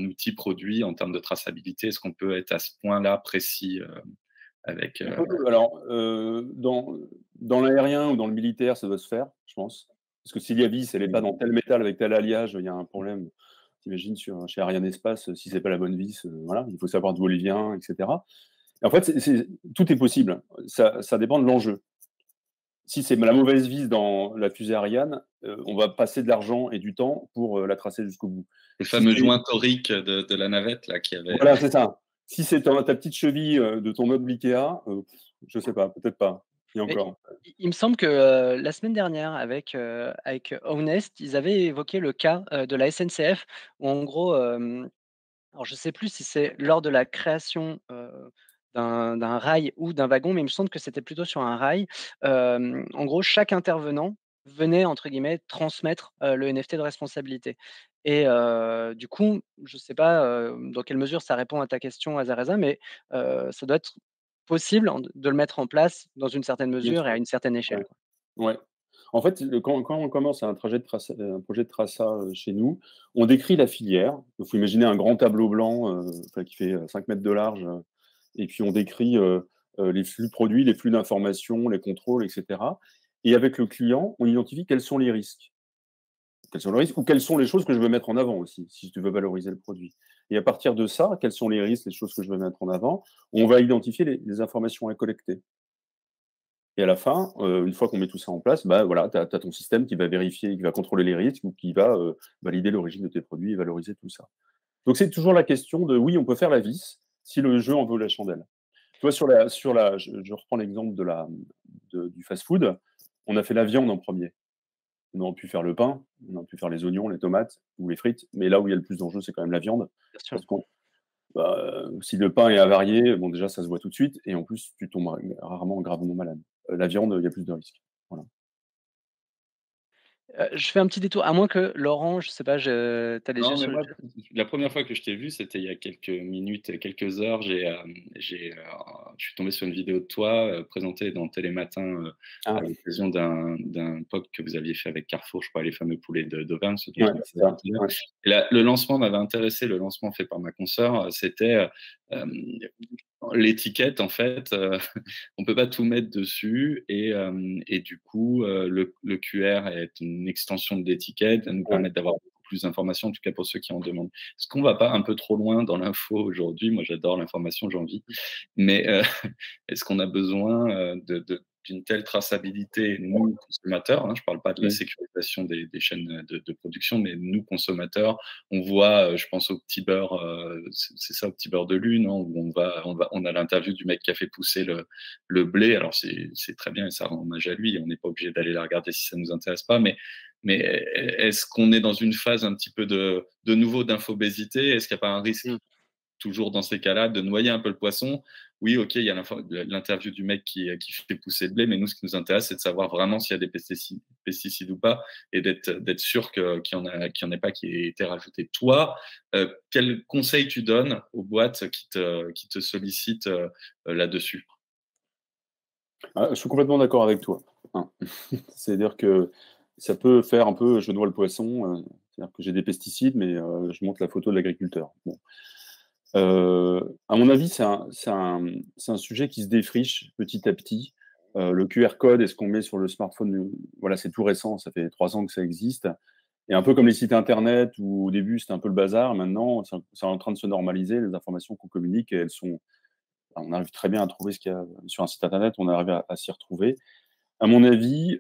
outil produit en termes de traçabilité? Est-ce qu'on peut être à ce point-là précis avec Alors, dans l'aérien ou dans le militaire, ça doit se faire, je pense. Parce que si la vis, elle n'est pas dans tel métal avec tel alliage, il y a un problème. T'imagines chez Ariane Espace, si c'est pas la bonne vis, voilà, il faut savoir d'où elle vient, etc. Et en fait, tout est possible. Ça dépend de l'enjeu. Si c'est la mauvaise vis dans la fusée Ariane, on va passer de l'argent et du temps pour la tracer jusqu'au bout. le Si fameux c'est joint torique de la navette là, qui avait. Voilà, c'est ça. Si c'est ta petite cheville de ton meuble Ikea, je sais pas, peut-être pas. Il y a Mais encore. il me semble que, la semaine dernière avec Honest, ils avaient évoqué le cas, de la SNCF où en gros, alors je sais plus si c'est lors de la création, d'un rail ou d'un wagon, mais il me semble que c'était plutôt sur un rail. En gros, chaque intervenant venait entre guillemets «transmettre», le NFT de responsabilité et du coup, je sais pas, dans quelle mesure ça répond à ta question, Azareza, mais ça doit être possible de le mettre en place dans une certaine Bien mesure et à sûr. une certaine échelle, Ouais. quoi. Ouais. En fait, quand on commence un un projet de traçat, chez nous, on décrit la filière. Il faut imaginer un grand tableau blanc, enfin qui fait 5 mètres de large, et puis on décrit, les flux produits, les flux d'informations, les contrôles, et cetera. Et avec le client, on identifie quels sont les risques. Quels sont les risques ou quelles sont les choses que je veux mettre en avant aussi, si tu veux valoriser le produit. Et à partir de ça, quels sont les risques, les choses que je veux mettre en avant? On va identifier les informations à collecter. Et à la fin, une fois qu'on met tout ça en place, bah, voilà, tu as ton système qui va vérifier, qui va contrôler les risques ou qui va, valider l'origine de tes produits et valoriser tout ça. Donc c'est toujours la question de oui, on peut faire la vis, si le jeu en vaut la chandelle. Tu vois, je reprends l'exemple du fast-food, on a fait la viande en premier. On aurait pu faire le pain, on aurait pu faire les oignons, les tomates ou les frites, mais là où il y a le plus d'enjeux, c'est quand même la viande. Bien sûr. Parce que si le pain est avarié, bon, déjà, ça se voit tout de suite, et en plus, tu tombes rarement gravement malade. La viande, il y a plus de risques. Voilà. Je fais un petit détour, à moins que Laurent, je sais pas, tu as les yeux Non, mais sur le moi, chat? la première fois que je t'ai vu, c'était il y a quelques minutes, quelques heures. Je suis tombé sur une vidéo de toi, présentée dans Télématin, à Ah, l'occasion d'un POC que vous aviez fait avec Carrefour, je crois, les fameux poulets d'Auvergne, ce dont ouais, on c'est parlait ça. tout à l'heure. Ouais. Et là, le lancement m'avait intéressé, le lancement fait par ma consoeur, c'était, l'étiquette en fait, on peut pas tout mettre dessus et du coup, le QR est une extension de l'étiquette, va nous Ouais. permettre d'avoir beaucoup plus d'informations, en tout cas pour ceux qui en demandent. Est-ce qu'on va pas un peu trop loin dans l'info aujourd'hui? Moi, j'adore l'information, j'en vis. Mais, est-ce qu'on a besoin, d'une telle traçabilité, nous, consommateurs, hein? Je parle pas de la Mmh. sécurisation des chaînes, de production, mais nous, consommateurs, on voit, je pense au petit beurre, c'est ça, au petit beurre de lune, hein, où on a l'interview du mec qui a fait pousser le blé. Alors c'est très bien et ça rend hommage à lui. On n'est pas obligé d'aller la regarder si ça nous intéresse pas, mais est-ce qu'on est dans une phase un petit peu de nouveau d'infobésité? Est-ce qu'il n'y a pas un risque Mmh. toujours dans ces cas-là de noyer un peu le poisson? Oui, ok, il y a l'interview du mec qui fait pousser le blé, mais nous, ce qui nous intéresse, c'est de savoir vraiment s'il y a des pesticides ou pas, et d'être sûr qu'il y en ait pas qui ait été rajouté. Toi, quel conseil tu donnes aux boîtes qui te sollicitent là-dessus? Ah, je suis complètement d'accord avec toi, hein. C'est-à-dire que ça peut faire un peu «je noie le poisson», c'est-à-dire que j'ai des pesticides, mais je montre la photo de l'agriculteur. Bon. À mon avis, c'est un sujet qui se défriche petit à petit. Le QR code et ce qu'on met sur le smartphone, voilà, c'est tout récent, ça fait 3 ans que ça existe, et un peu comme les sites internet où au début c'était un peu le bazar, maintenant c'est en train de se normaliser. Les informations qu'on communique, elles sont on arrive très bien à trouver ce qu'il y a sur un site internet, on arrive à s'y retrouver. À mon avis,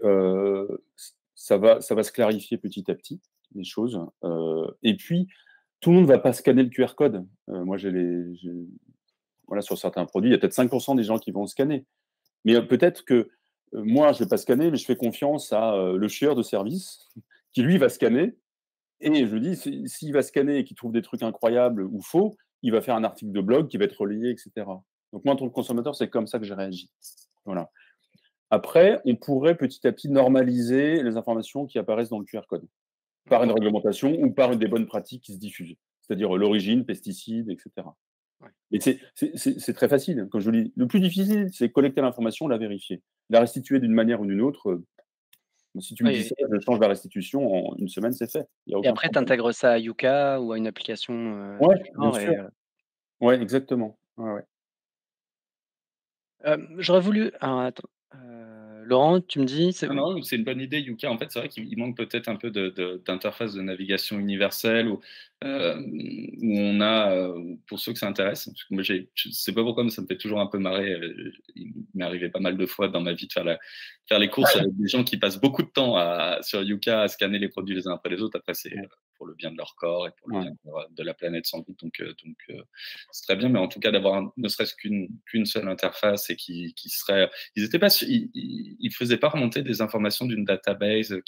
ça va se clarifier petit à petit, les choses, et puis tout le monde ne va pas scanner le QR code. Moi, voilà, sur certains produits, il y a peut-être 5 des gens qui vont le scanner. Mais peut-être que moi, je ne vais pas scanner, mais je fais confiance à le chieur de service qui, lui, va scanner. Et je dis, s'il va scanner et qu'il trouve des trucs incroyables ou faux, il va faire un article de blog qui va être relayé, etc. Donc moi, en tant que consommateur, c'est comme ça que j'ai réagi. Voilà. Après, on pourrait petit à petit normaliser les informations qui apparaissent dans le QR code, par une OK. réglementation ou par des bonnes pratiques qui se diffusent, c'est-à-dire l'origine, pesticides, etc. Ouais. Mais c'est très facile, comme je vous dis. Le plus difficile, c'est collecter l'information, la vérifier. La restituer d'une manière ou d'une autre, si tu me dis Oui ça, je change la restitution en une semaine, c'est fait. Il y a et aucun après tu problème. intègres ça à Yuka ou à une application, Ouais, du bien genre et sûr. Ouais, exactement. Ouais, ouais. j'aurais voulu alors attends, Laurent, tu me dis c'est Non, non, c'est une bonne idée, Yuka. En fait, c'est vrai qu'il manque peut-être un peu d'interface de navigation universelle où on a, pour ceux que ça intéresse, parce que moi, je sais pas pourquoi, mais ça me fait toujours un peu marrer. Il m'est arrivé pas mal de fois dans ma vie de faire les courses avec des gens qui passent beaucoup de temps sur Yuka à scanner les produits les uns après les autres. Après, c'est Ouais, pour le bien de leur corps et pour le ouais. bien de la planète sans doute. Donc, c'est très bien, mais en tout cas, d'avoir ne serait-ce qu'une seule interface et qui serait ils étaient pas, ils faisaient pas remonter des informations d'une database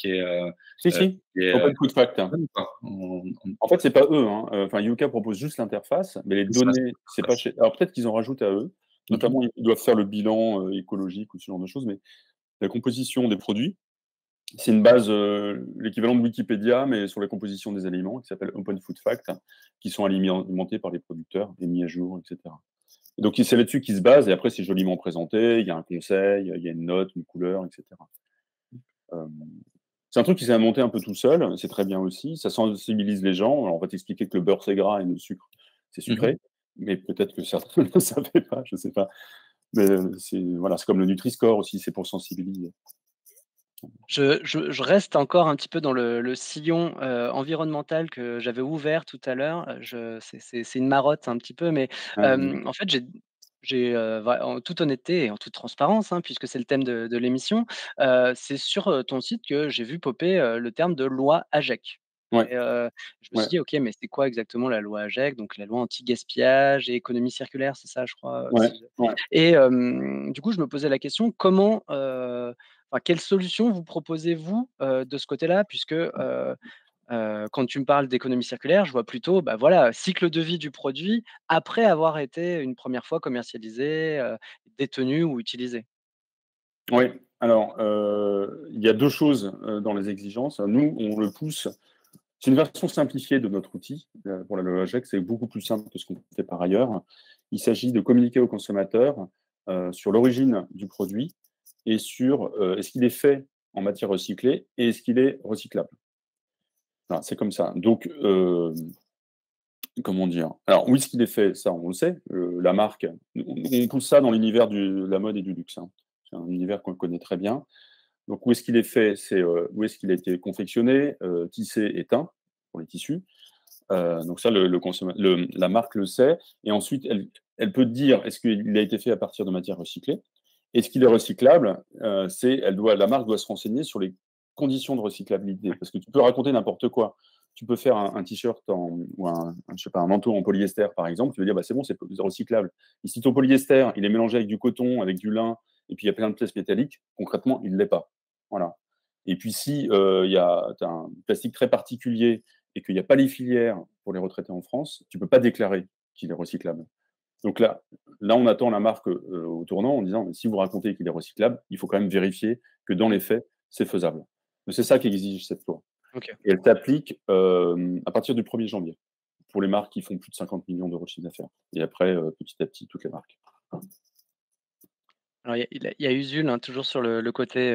Si, si, qui est Open Food Fact. bonne, quoi. En fait, c'est pas eux, hein, enfin Yuka propose juste l'interface, mais les C'est ça, données, c'est pas chez alors peut-être qu'ils en rajoutent à eux, mmh. notamment ils doivent faire le bilan, écologique ou ce genre de choses, mais la composition des produits, c'est une base, l'équivalent de Wikipédia, mais sur la composition des aliments, qui s'appelle Open Food Fact, qui sont alimentés par les producteurs et mis à jour, et cetera. Et donc c'est là-dessus qu'ils se basent et après c'est joliment présenté, il y a un conseil, il y a une note, une couleur, et cetera. Hem, c'est un truc qui s'est monté un peu tout seul, c'est très bien aussi, ça sensibilise les gens. Alors on va t'expliquer que le beurre c'est gras et le sucre c'est Mmh. sucré, mais peut-être que certains ne le savaient pas, je sais pas. Mais, c'est voilà, c'est comme le Nutri-Score aussi, c'est pour sensibiliser. je reste encore un petit peu dans le sillon, environnemental que j'avais ouvert tout à l'heure. Je c'est une marotte un petit peu, mais, Ah, dis-moi. en fait, vra en toute honnêteté et en toute transparence, hein, puisque c'est le thème de l'émission, c'est sur, ton site que j'ai vu popper, le terme de loi AGEC Ouais, et je me ouais, suis dit: «OK, mais c'est quoi exactement la loi AGEC?» donc la loi anti-gaspillage et économie circulaire, c'est ça, je crois, ouais, ouais. et du coup, je me posais la question, comment, enfin, quelle solution vous proposez-vous, de ce côté-là? Puisque, quand tu me parles d'économie circulaire, je vois plutôt, bah, voilà, cycle de vie du produit après avoir été une première fois commercialisé, détenu ou utilisé. Ouais, alors, il y a 2 choses, dans les exigences. Nous, on le pousse. C'est une version simplifiée de notre outil, pour la Logic, c'est beaucoup plus simple que ce qu'on fait par ailleurs. Il s'agit de communiquer aux consommateurs, sur l'origine du produit et sur, est-ce qu'il est fait en matière recyclée et est-ce qu'il est recyclable? Voilà, c'est comme ça. Donc, comment dire? Alors où est-ce qu'il est fait? Ça, on le sait, la marque, on pousse ça dans l'univers de la mode et du luxe, hein. C'est un univers qu'on connaît très bien. Donc où est-ce qu'il est fait? C'est, où est-ce qu'il a été confectionné, tissé et teint pour les tissus. Donc ça, la marque le sait et ensuite elle peut dire est-ce qu'il a été fait à partir de matières recyclées? Est-ce qu'il est recyclable? La marque doit se renseigner sur les conditions de recyclabilité Ouais. parce que tu peux raconter n'importe quoi. Tu peux faire un t-shirt ou je sais pas, un manteau en polyester par exemple, tu veux dire: «Bah, c'est bon, c'est recyclable». Et si ton polyester, il est mélangé avec du coton, avec du lin et puis il y a plein de pièces métalliques, concrètement, il ne l'est pas. Voilà. Et puis si, tu as un plastique très particulier et qu'il n'y a pas les filières pour les retraités en France, tu ne peux pas déclarer qu'il est recyclable. Donc là, on attend la marque, au tournant en disant: «Si vous racontez qu'il est recyclable, il faut quand même vérifier que dans les Mmh. faits, c'est faisable». Donc c'est ça qu'exige cette loi OK. et elle s'applique, à partir du 1er janvier pour les marques qui font plus de 50 millions d'euros de chiffre d'affaires et après, petit à petit, toutes les marques. Alors il y a Usul, hein, toujours sur le côté,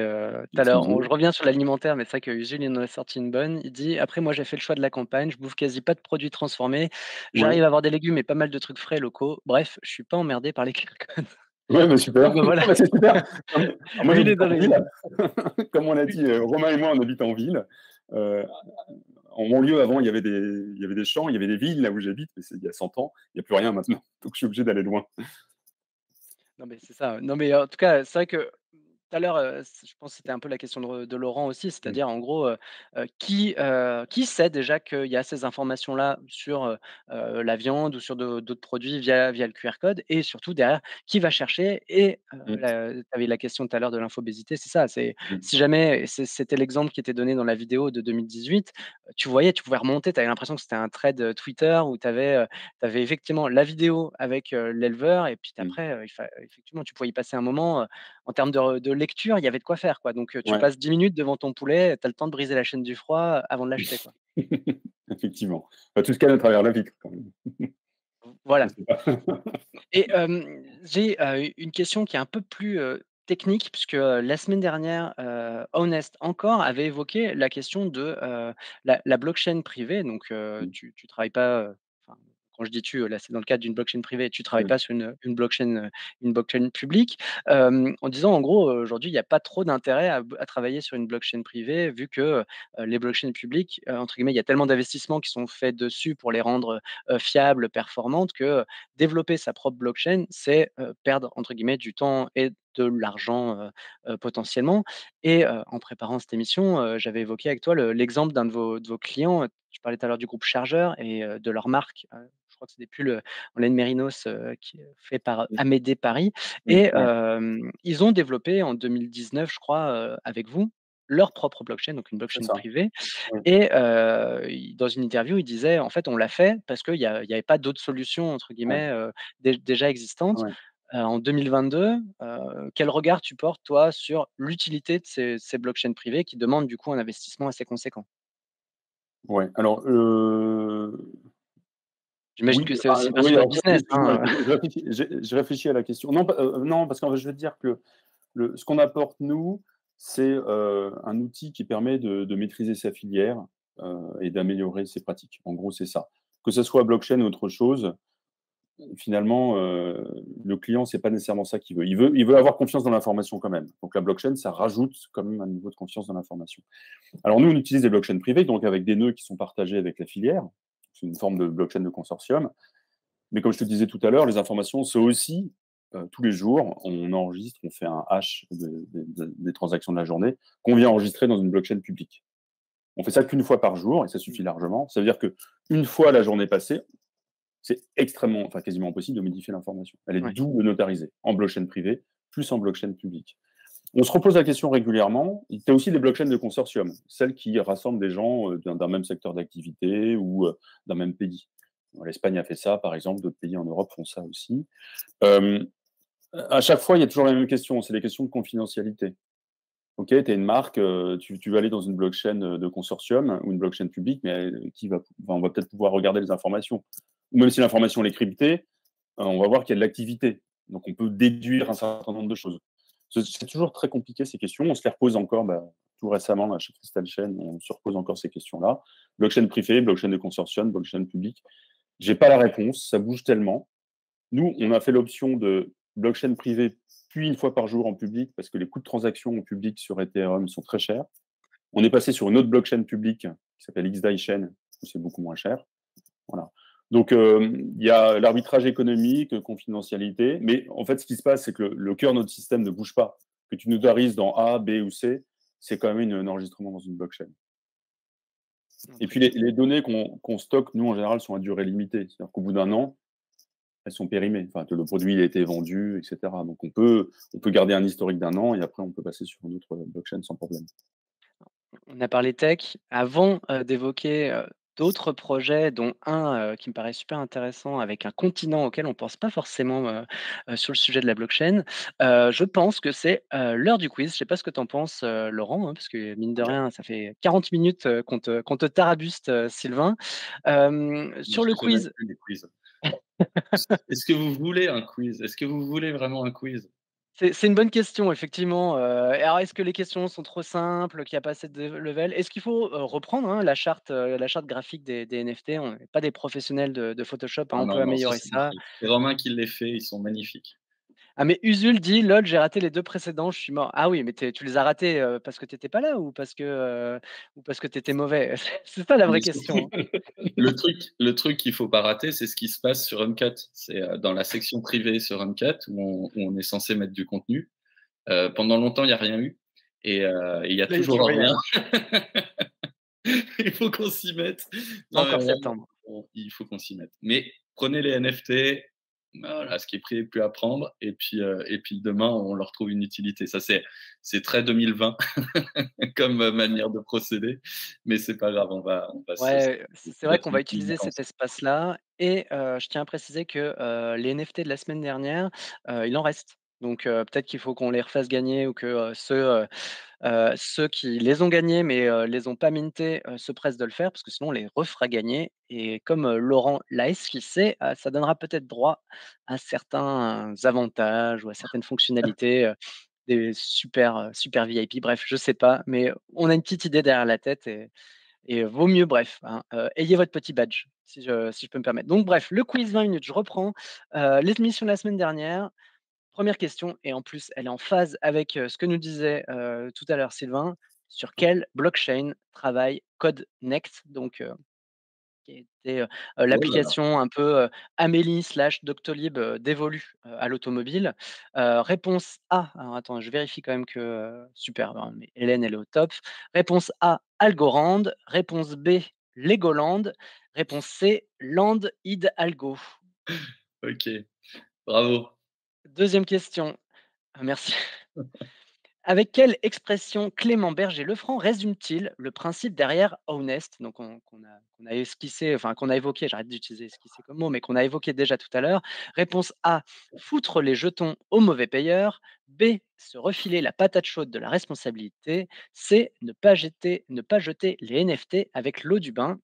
tout à C'est l'heure, Usul. je reviens sur l'alimentaire, mais c'est vrai que Usul, il en a sorti une bonne. Il dit: «Après moi, j'ai fait le choix de la campagne, je bouffe quasi pas de produits transformés. Ouais. J'arrive à avoir des légumes et pas mal de trucs frais locaux. Bref, je suis pas emmerdé par les QR codes». Ouais, bah, super. Donc bah, voilà, Non, mais c'est super. Moi, lui, il est j'habite dans en les ville. Comme on a lui dit, Romain et moi, on habite en ville. Heu, en banlieue, avant, il y avait des champs, il y avait des villes là où j'habite, mais c'est il y a 100 ans. Il y a plus rien maintenant, donc je suis obligé d'aller loin. non, mais c'est ça. Non, mais en tout cas, c'est vrai que tout à l'heure, je pense que c'était un peu la question de Laurent aussi, Mmh. c'est-à-dire en gros, qui sait déjà qu'il y a ces informations-là sur, la viande ou sur d'autres produits via le QR code et surtout derrière, qui va chercher et Mmh. tu avais la question tout à l'heure de l'infobésité, c'est ça, c'est Mmh. si jamais et c'était l'exemple qui était donné dans la vidéo de 2018, tu voyais, tu pouvais remonter, tu avais l'impression que c'était un thread, Twitter où tu avais, effectivement la vidéo avec, l'éleveur et puis Mmh. après, effectivement, tu pouvais y passer un moment, en termes de lecture, il y avait de quoi faire, quoi. Donc, tu Ouais. passes 10 minutes devant ton poulet, tu as le temps de briser la chaîne du froid, avant de l'acheter, quoi. Effectivement. Bah, tout se calme à travers la vitre quand même. Je Voilà sais pas. et j'ai, une question qui est un peu plus, technique puisque, la semaine dernière, Honest encore avait évoqué la question de, la blockchain privée donc, Mmh. tu travailles pas, enfin, quand je dis «tu», là, c'est dans le cadre d'une blockchain privée, tu travailles Mmh. pas sur une blockchain publique, en disant en gros, aujourd'hui, il y a pas trop d'intérêt à travailler sur une blockchain privée vu que, les blockchains publiques, entre guillemets, il y a tellement d'investissements qui sont faits dessus pour les rendre, fiables, performantes que, développer sa propre blockchain, c'est, perdre entre guillemets «du temps» et de l'argent, potentiellement et en préparant cette émission, j'avais évoqué avec toi l'exemple d'un de vos clients, tu parlais tout à l'heure du groupe Chargeur et de leur marque, je crois que c'est des pulls, en laine mérinos, qui est fait par Mmh. Amédée Paris Mmh. et Ouais. ils ont développé en 2019, je crois, avec vous, leur propre blockchain, donc une C'est blockchain ça. privée Oui. et il dans une interview, il disait: «En fait, on l'a fait parce qu'il y avait pas d'autres solutions» entre Ouais. guillemets, déjà existantes. Ouais. En 2022, quel regard tu portes toi sur l'utilité de ces blockchains privées qui demandent du coup un investissement assez conséquent? Ouais. Alors, J'imagine oui, que c'est enfin, aussi bien oui, sûr votre alors business, excuse-moi, hein, je réfléchis à la question. Non, non, parce qu'en fait, je veux te dire que ce qu'on apporte nous, c'est, un outil qui permet de maîtriser sa filière, et d'améliorer ses pratiques. En gros, c'est ça. Que ce soit blockchain ou autre chose, finalement, le client, c'est pas nécessairement ça qu'il veut. Il veut avoir confiance dans l'information quand même. Donc la blockchain, ça rajoute quand même un niveau de confiance dans l'information. Alors nous, on utilise des blockchains privées, donc avec des nœuds qui sont partagés avec la filière. C'est une forme de blockchain de consortium. Mais comme je te disais tout à l'heure, les informations, c'est aussi, tous les jours, on enregistre, on fait un hash des transactions de la journée qu'on vient enregistrer dans une blockchain publique. On fait ça qu'une fois par jour et ça suffit largement. Ça veut dire qu'une fois la journée passée, c'est extrêmement, enfin quasiment impossible de modifier l'information. Elle est ouais. double notarisée, en blockchain privée, plus en blockchain publique. On se repose la question régulièrement. Il y a aussi des blockchains de consortium, celles qui rassemblent des gens d'un même secteur d'activité ou d'un même pays. L'Espagne a fait ça, par exemple, d'autres pays en Europe font ça aussi. Euh, à chaque fois, il y a toujours la même question, c'est les questions de confidentialité. Ok, tu es une marque, tu vas aller dans une blockchain de consortium ou une blockchain publique, mais on va peut-être pouvoir regarder les informations. Ou même si l'information est cryptée, on va voir qu'il y a de l'activité. Donc on peut déduire un certain nombre de choses. C'est toujours très compliqué ces questions. On se les repose encore, tout récemment, là, chez Crystal Chain, on se repose encore ces questions-là. Blockchain privée, blockchain de consortium, blockchain publique. J'ai pas la réponse, ça bouge tellement. Nous, on a fait l'option de blockchain privée, puis une fois par jour en public, parce que les coûts de transaction en public sur Ethereum sont très chers. On est passé sur une autre blockchain publique qui s'appelle XDAI Chain, où c'est beaucoup moins cher. Voilà. Donc, il y a l'arbitrage économique, confidentialité, mais en fait, ce qui se passe, c'est que le cœur de notre système ne bouge pas. Que tu notarises dans A, B ou C, c'est quand même un enregistrement dans une blockchain. Non, Et très puis, clair. les données qu'on stocke, nous, en général, sont à durée limitée. C'est-à-dire qu'au bout d'un an, elles sont périmées. Enfin, que le produit il a été vendu, etc. Donc, on peut garder un historique d'un an et après, on peut passer sur une autre blockchain sans problème. On a parlé tech. Avant, d'évoquer, d'autres projets dont un, qui me paraît super intéressant avec un continent auquel on ne pense pas forcément, sur le sujet de la blockchain, je pense que c'est, l'heure du quiz. Je ne sais pas ce que tu en penses, Laurent, hein, parce que mine de Ouais. rien, ça fait 40 minutes, qu'on te tarabuste, Sylvain. Moi, Sur le je n'aime quiz, plus les quiz. Est-ce que vous voulez un quiz? Est-ce que vous voulez vraiment un quiz? c'est une bonne question effectivement, et alors est-ce que les questions sont trop simples, qu'il y a pas assez de level? Est-ce qu'il faut, reprendre, hein, la charte graphique des NFT? On n'est pas des professionnels de Photoshop, hein, Ah on peut non, non, ça améliorer c'est ça. magnifique. C'est Romain qui les fait, ils sont magnifiques. Ah mais Usul dit: «Lol, j'ai raté les 2 précédents, je suis mort». Ah oui, mais tu les as ratés, parce que tu étais pas là ou parce que tu étais mauvais? C'est ça la vraie Mais question, surtout, hein. le truc qu'il faut pas rater, c'est ce qui se passe sur Uncut. C'est, dans la section privée sur Uncut où on est censé mettre du contenu. Pendant longtemps, il n'y a rien eu. Et il y a Là, il y a toujours toujours rien. rien. Il faut qu'on s'y mette. Non, mais Encore vraiment, septembre. il faut qu'on s'y mette. Mais prenez les NFT, voilà, ce qui est pris est plus à prendre. Et puis demain, on leur trouve une utilité. Ça, c'est très 2020 comme manière de procéder. Mais c'est pas grave, on va Ouais, c'est vrai mettre qu'on une va petite utiliser cet balance. espace-là et je tiens à préciser que, les NFT de la semaine dernière, il en reste. Donc peut-être qu'il faut qu'on les refasse gagner ou que, ceux qui les ont gagnés mais les ont pas mintés, se pressent de le faire parce que sinon on les refera gagner et comme, Laurent l'a esquissé, ça donnera peut-être droit à certains avantages ou à certaines fonctionnalités, des super VIP. Bref, je sais pas, mais on a une petite idée derrière la tête et vaut mieux bref, hein, ayez votre petit badge, si je peux me permettre. Donc bref, le quiz 20 minutes, je reprends, l'émission de la semaine dernière. Première question et en plus elle est en phase avec, ce que nous disait, tout à l'heure Sylvain. Sur quelle blockchain travaille CodeNext? Donc, qui était, Oh là là. l'application un peu, Amélie/Doctolib, dévolue, à l'automobile. Réponse A, alors attends, je vérifie quand même que, super, non mais Hélène, elle est au top. Réponse A, Algorand. Réponse B, Legoland. Réponse C, Land Algo. OK, bravo. Deuxième question. Ah merci. Avec quelle expression Clément Berger-Lefranc résume-t-il le principe derrière Honest, donc qu'on a esquissé, enfin qu'on a évoqué, j'arrête d'utiliser esquissé comme mot, mais qu'on a évoqué déjà tout à l'heure. Réponse A, foutre les jetons aux mauvais payeurs. B, se refiler la patate chaude de la responsabilité. C, ne pas jeter les NFT avec l'eau du bain.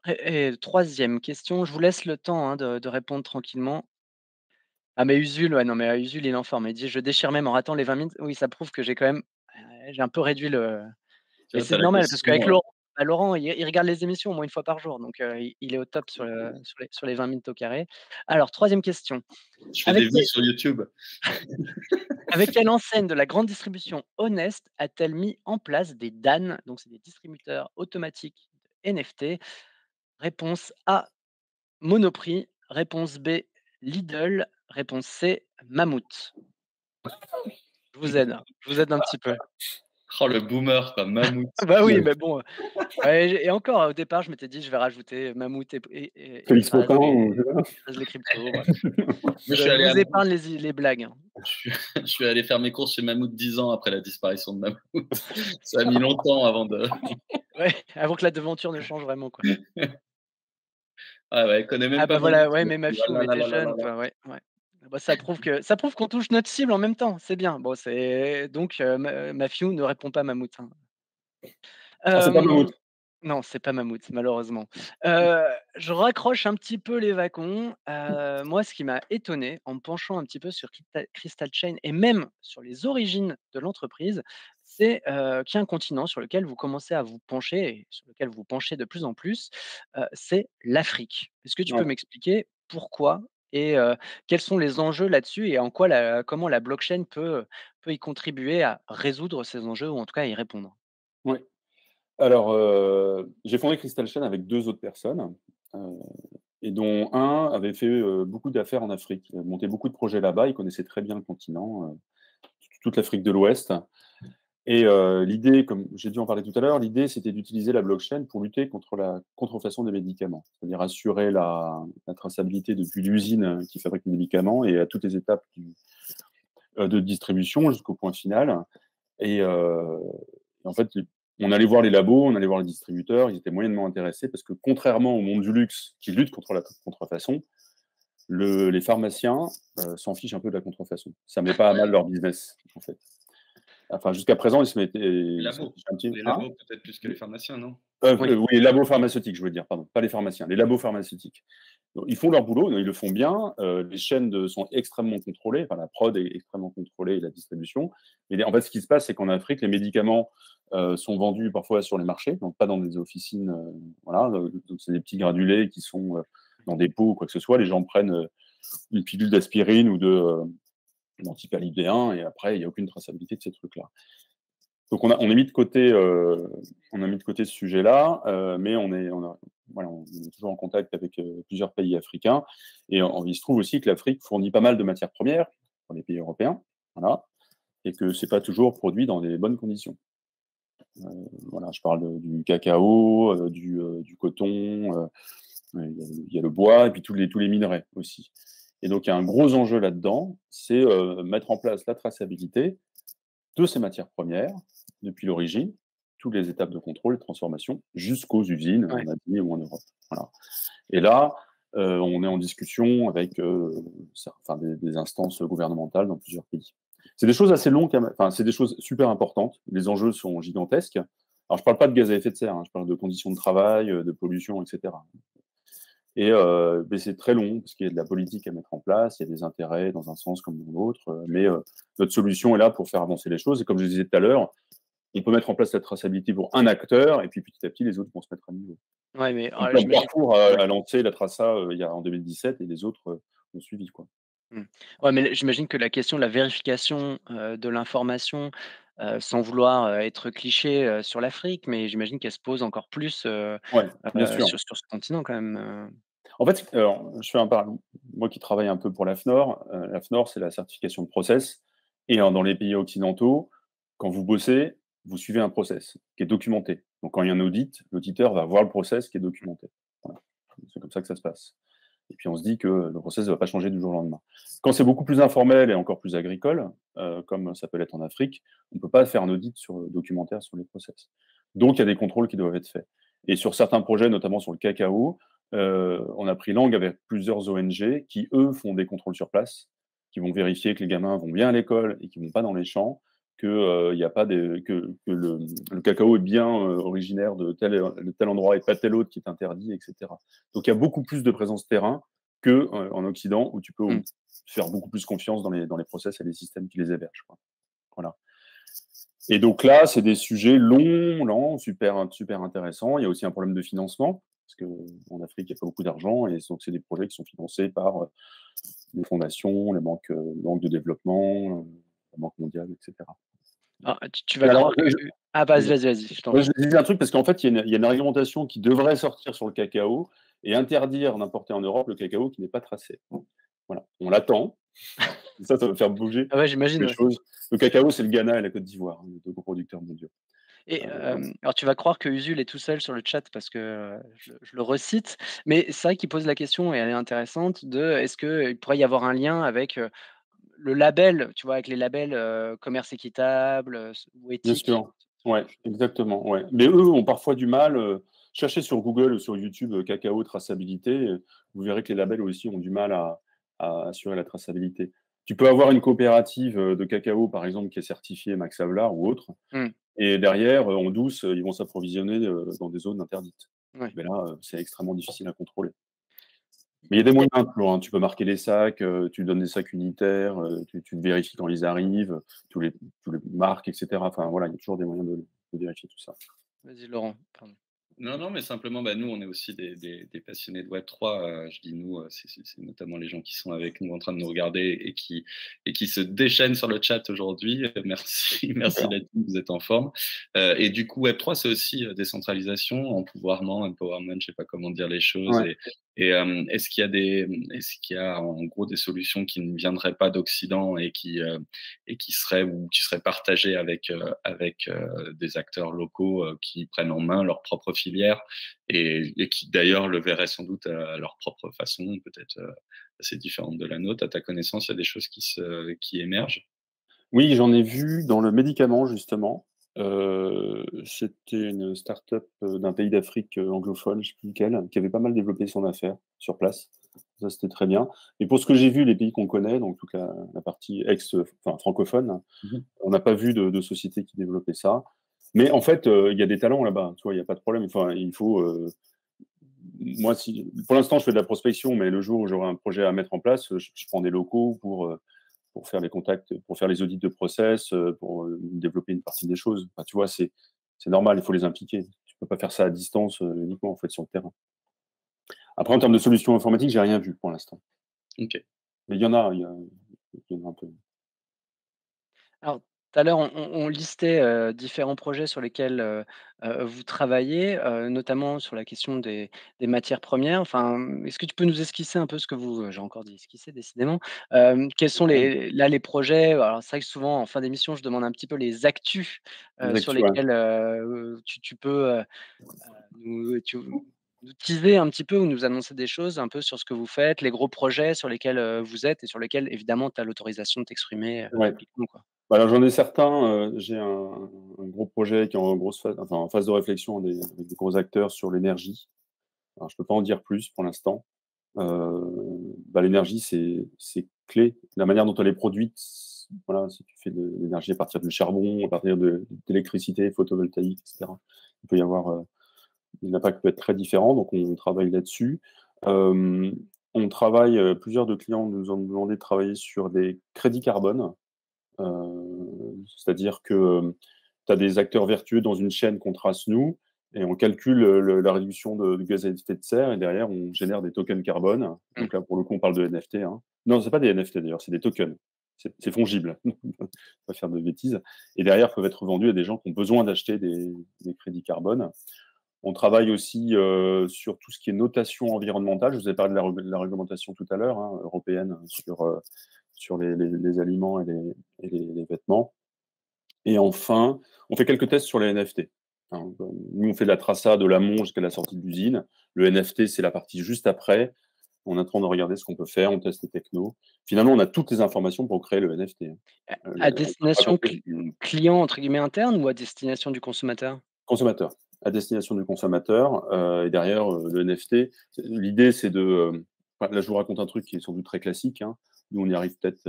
Et troisième question, je vous laisse le temps hein, de répondre tranquillement. Ah mais Usul, ouais, non mais Usul, il est en forme. Il dit: «Je déchire même en ratant les 20 minutes». Oui, ça prouve que j'ai quand même, j'ai un peu réduit le Tu mais vois, tu c'est as la normal parce question, qu'avec Laurent, bah, Laurent, il regarde les émissions au moins une fois par jour, donc il est au top sur les 20 minutes au carré. Alors troisième question, je fais avec des vues sur YouTube. quelle enseigne de la grande distribution Honest a-t-elle mis en place des DAN? Donc c'est des distributeurs automatiques de NFT. Réponse A, Monoprix. Réponse B, Lidl. Réponse C, Mammouth. Je vous aide un petit peu. Oh, le boomer, quoi, mammouth. Bah oui, mais bon, ouais, et encore au départ, je m'étais dit: «Je vais rajouter Mammouth et Félix Phrase, Potin, mais ou je sais pas. Phrase les cryptos, bref. Moi, Je vous épargne les blagues, hein. je suis je suis allé faire mes courses chez Mammouth 10 ans après la disparition de Mammouth. Ça a mis longtemps avant de Ouais, avant que la devanture ne change vraiment, quoi. ah ouais, elle connaît même Ah pas bah voilà, Mammouth. ouais, mais Ah Mafiou, on là là était là là là jeunes, là. quoi, ouais, ouais. Ah bah, ça prouve qu'on touche notre cible en même temps, c'est bien. Bon, c'est donc Mafiou ne répond pas Mammouth, hein. Ah, c'est pas Hem Mammouth. Non, c'est pas Mammouth, malheureusement. Je raccroche un petit peu les wagons. Moi, ce qui m'a étonné en me penchant un petit peu sur Crystal Chain et même sur les origines de l'entreprise, c'est, qu'il y a un continent sur lequel vous commencez à vous pencher et sur lequel vous penchez de plus en plus, c'est l'Afrique. Est-ce que tu peux Ouais. m'expliquer pourquoi et quels sont les enjeux là-dessus et en quoi comment la blockchain peut y contribuer à résoudre ces enjeux ou en tout cas à y répondre? Ouais. Alors, j'ai fondé Crystal Chain avec 2 autres personnes, heu et dont un avait fait, beaucoup d'affaires en Afrique. Il a monté beaucoup de projets là-bas, il connaissait très bien le continent, toute l'Afrique de l'Ouest. Et l'idée, comme j'ai dû en parler tout à l'heure, l'idée, c'était d'utiliser la blockchain pour lutter contre la contrefaçon des médicaments. C'est-à-dire assurer la traçabilité depuis l'usine qui fabrique les médicaments et à toutes les étapes de distribution jusqu'au point final. Et en fait, on allait voir les labos, on allait voir les distributeurs, ils étaient moyennement intéressés parce que contrairement au monde du luxe qui lutte contre la contrefaçon, les pharmaciens s'en fichent un peu de la contrefaçon. Ça met pas à mal leur business, en fait. Enfin, jusqu'à présent, Les ils s'en labos. fichaient un petit. Les Hein? labos peut-être plus que les pharmaciens, non? Oui. Oui, les labos pharmaceutiques, je veux dire, pardon, pas les pharmaciens, les labos pharmaceutiques. Donc, ils font leur boulot, ils le font bien. Les chaînes sont extrêmement contrôlées, enfin, la prod est extrêmement contrôlée et la distribution. Mais en fait, ce qui se passe, c'est qu'en Afrique, les médicaments sont vendus parfois sur les marchés, donc pas dans des officines. Voilà, donc c'est des petits granulés qui sont dans des pots ou quoi que ce soit. Les gens prennent une pilule d'aspirine ou d'antipalidéen et après, il n'y a aucune traçabilité de ces trucs-là. Donc on a mis de côté, ce sujet-là, mais voilà, on est toujours en contact avec plusieurs pays africains. Et il se trouve aussi que l'Afrique fournit pas mal de matières premières pour les pays européens. Voilà, et que c'est pas toujours produit dans les bonnes conditions. Voilà, je parle du cacao, du coton, il y a le bois et puis tous les minerais aussi. Et donc il y a un gros enjeu là-dedans, c'est mettre en place la traçabilité de ces matières premières depuis l'origine, toutes les étapes de contrôle et de transformation, jusqu'aux usines Ouais. en Asie ou en Europe. Voilà. Et là, on est en discussion avec des instances gouvernementales dans plusieurs pays. C'est des choses assez longues, enfin, c'est des choses super importantes. Les enjeux sont gigantesques. Alors, je ne parle pas de gaz à effet de serre, hein, je parle de conditions de travail, de pollution, etc. Et mais c'est très long, parce qu'il y a de la politique à mettre en place, il y a des intérêts dans un sens comme dans l'autre. Mais notre solution est là pour faire avancer les choses. Et comme je disais tout à l'heure, on peut mettre en place la traçabilité pour un acteur, et puis petit à petit, les autres vont se mettre à niveau. Ouais, mais Comme j'imagine. Carrefour Ouais. a lancé la traça en 2017 et les autres ont suivi. Quoi. Mmh. Ouais, mais j'imagine que la question de la vérification, de l'information, sans vouloir, être cliché, sur l'Afrique, mais j'imagine qu'elle se pose encore plus, Ouais, bien sûr. sur ce continent quand même, En fait, alors, je fais un parallèle. Moi qui travaille un peu pour l'AFNOR, l'AFNOR, c'est la certification de process. Et dans les pays occidentaux, quand vous bossez, vous suivez un process qui est documenté. Donc, quand il y a un audit, l'auditeur va voir le process qui est documenté. Voilà. C'est comme ça que ça se passe. Et puis, on se dit que le process ne va pas changer du jour au lendemain. Quand c'est beaucoup plus informel et encore plus agricole, comme ça peut l'être en Afrique, on ne peut pas faire un audit documentaire sur les process. Donc, il y a des contrôles qui doivent être faits. Et sur certains projets, notamment sur le cacao, on a pris langue avec plusieurs ONG qui, eux, font des contrôles sur place, qui vont vérifier que les gamins vont bien à l'école et qu'ils ne vont pas dans les champs, que, y a pas que le cacao est bien originaire de tel endroit et pas tel autre qui est interdit, etc. Donc il y a beaucoup plus de présence terrain qu'en Occident, où tu peux mmh. faire beaucoup plus confiance dans les process et les systèmes qui les hébergent. Quoi. Voilà. Et donc là, c'est des sujets longs, lents, super, super intéressants. Il y a aussi un problème de financement, parce qu'en Afrique, il n'y a pas beaucoup d'argent, et donc c'est des projets qui sont financés par les fondations, les banques de développement, la Banque mondiale, etc. Ah, tu Et vas alors, croire que ah, vas-y, je t'en moi, prie. je disais un truc, parce qu'en fait, il y a une réglementation qui devrait sortir sur le cacao et interdire d'importer en Europe le cacao qui n'est pas tracé. Voilà. On l'attend. Ça va faire bouger Ah ouais, j'imagine, les ouais. choses. Le cacao, c'est le Ghana et la Côte d'Ivoire, hein, les deux gros producteurs mondiaux. Et Voilà. alors tu vas croire que Usul est tout seul sur le chat parce que, je le recite, mais c'est vrai qu'il pose la question et elle est intéressante de est-ce qu'il pourrait y avoir un lien avec, le label, tu vois? Avec les labels, commerce équitable, ou Bien éthique. sûr. Ouais, exactement, ouais. Mais eux ont parfois du mal, cherchez sur Google ou sur YouTube, cacao traçabilité, vous verrez que les labels aussi ont du mal à assurer la traçabilité. Tu peux avoir une coopérative, de cacao, par exemple, qui est certifiée Max Havelaar ou autre, Mmh, et derrière, en douce, ils vont s'approvisionner, dans des zones interdites. ouais. Mais là, c'est extrêmement difficile à contrôler. Mais il y a des moyens toujours, hein. Tu peux marquer les sacs, tu donnes des sacs unitaires, tu vérifies quand ils arrivent, tous les marques, et cetera. Enfin voilà, il y a toujours des moyens de vérifier tout ça. Vas-y Laurent, pardon. Non, non, mais simplement, bah, nous, on est aussi des passionnés de Web3. Je dis nous, c'est notamment les gens qui sont avec nous en train de nous regarder et qui se déchaînent sur le chat aujourd'hui. Merci, merci Super. la team, vous êtes en forme. Et du coup, Web3, c'est aussi décentralisation, empowerment, je sais pas comment dire les choses. Ouais. Et est-ce qu'il y a en gros des solutions qui ne viendraient pas d'Occident et qui seraient partagées avec des acteurs locaux qui prennent en main leur propre filière et qui d'ailleurs le verraient sans doute à leur propre façon, peut-être assez différente de la nôtre. À ta connaissance, il y a des choses qui émergent. Oui, j'en ai vu dans le médicament justement. C'était une start-up, d'un pays d'Afrique, anglophone, je ne sais plus lequel, qui avait pas mal développé son affaire sur place. Ça, c'était très bien. Et pour ce que j'ai vu, les pays qu'on connaît, donc toute la partie enfin francophone, Mmh. on n'a pas vu de société qui développait ça. Mais en fait, il y a des talents là-bas, tu vois? Il y a pas de problème. Enfin, il faut, moi, si pour l'instant, je fais de la prospection, mais le jour où j'aurai un projet à mettre en place, je prends des locaux pour faire les contacts, pour faire les audits de process, pour, développer une partie des choses. Enfin, tu vois? C'est normal, il faut les impliquer. Tu peux pas faire ça à distance, uniquement, en fait, sur le terrain. Après, en termes de solutions informatiques, j'ai rien vu pour l'instant. OK. Mais il y en a un peu. Alors tout à l'heure, on listait, différents projets sur lesquels, vous travaillez, notamment sur la question des matières premières. Enfin, est-ce que tu peux nous esquisser un peu ce que vous j'ai encore dit esquisser décidément. Quels sont les projets? Alors c'est vrai que souvent en fin d'émission, je demande un petit peu les actus, sur Exact, ouais. lesquels, tu peux, nous teaser un petit peu ou nous annoncer des choses un peu sur ce que vous faites, les gros projets sur lesquels, vous êtes et sur lesquels évidemment tu as l'autorisation de t'exprimer, Ouais. publiquement, quoi? Bah, alors j'en ai certains, j'ai un gros projet qui est en grosse phase, enfin, en phase de réflexion avec des gros acteurs sur l'énergie. Alors je peux pas en dire plus pour l'instant. Bah, l'énergie, c'est clé. La manière dont elle est produite, voilà, si tu fais de l'énergie à partir du charbon, à partir d'électricité photovoltaïque, et cetera, il peut y avoir, l'impact peut être très différent, donc on travaille là-dessus. Hem, on travaille, plusieurs de clients nous ont demandé de travailler sur des crédits carbone. C'est-à-dire que, tu as des acteurs vertueux dans une chaîne qu'on trace nous et on calcule, la réduction de gaz à effet de serre et derrière on génère des tokens carbone. Mmh. Donc là, pour le coup, on parle de NFT, hein. Non, c'est pas des NFT d'ailleurs, c'est des tokens. C'est fongible, pas faire de bêtises et derrière peuvent être vendus à des gens qui ont besoin d'acheter des crédits carbone. On travaille aussi, sur tout ce qui est notation environnementale. Je vous ai parlé de la réglementation tout à l'heure, hein, européenne sur les aliments et les vêtements. Et enfin, on fait quelques tests sur les NFT. Hein. Nous, on fait de la traçade de l'amont jusqu'à la sortie de l'usine. Le NFT, c'est la partie juste après. On est en train de regarder ce qu'on peut faire, on teste les technos. Finalement, on a toutes les informations pour créer le NFT, hein. À On peut pas destination compter client entre guillemets «interne» ou à destination du consommateur? consommateur, à destination du consommateur, et derrière, le NFT, l'idée, c'est de, enfin, là, je vous raconte un truc qui est sans doute très classique, hein. Nous, on y arrive peut-être,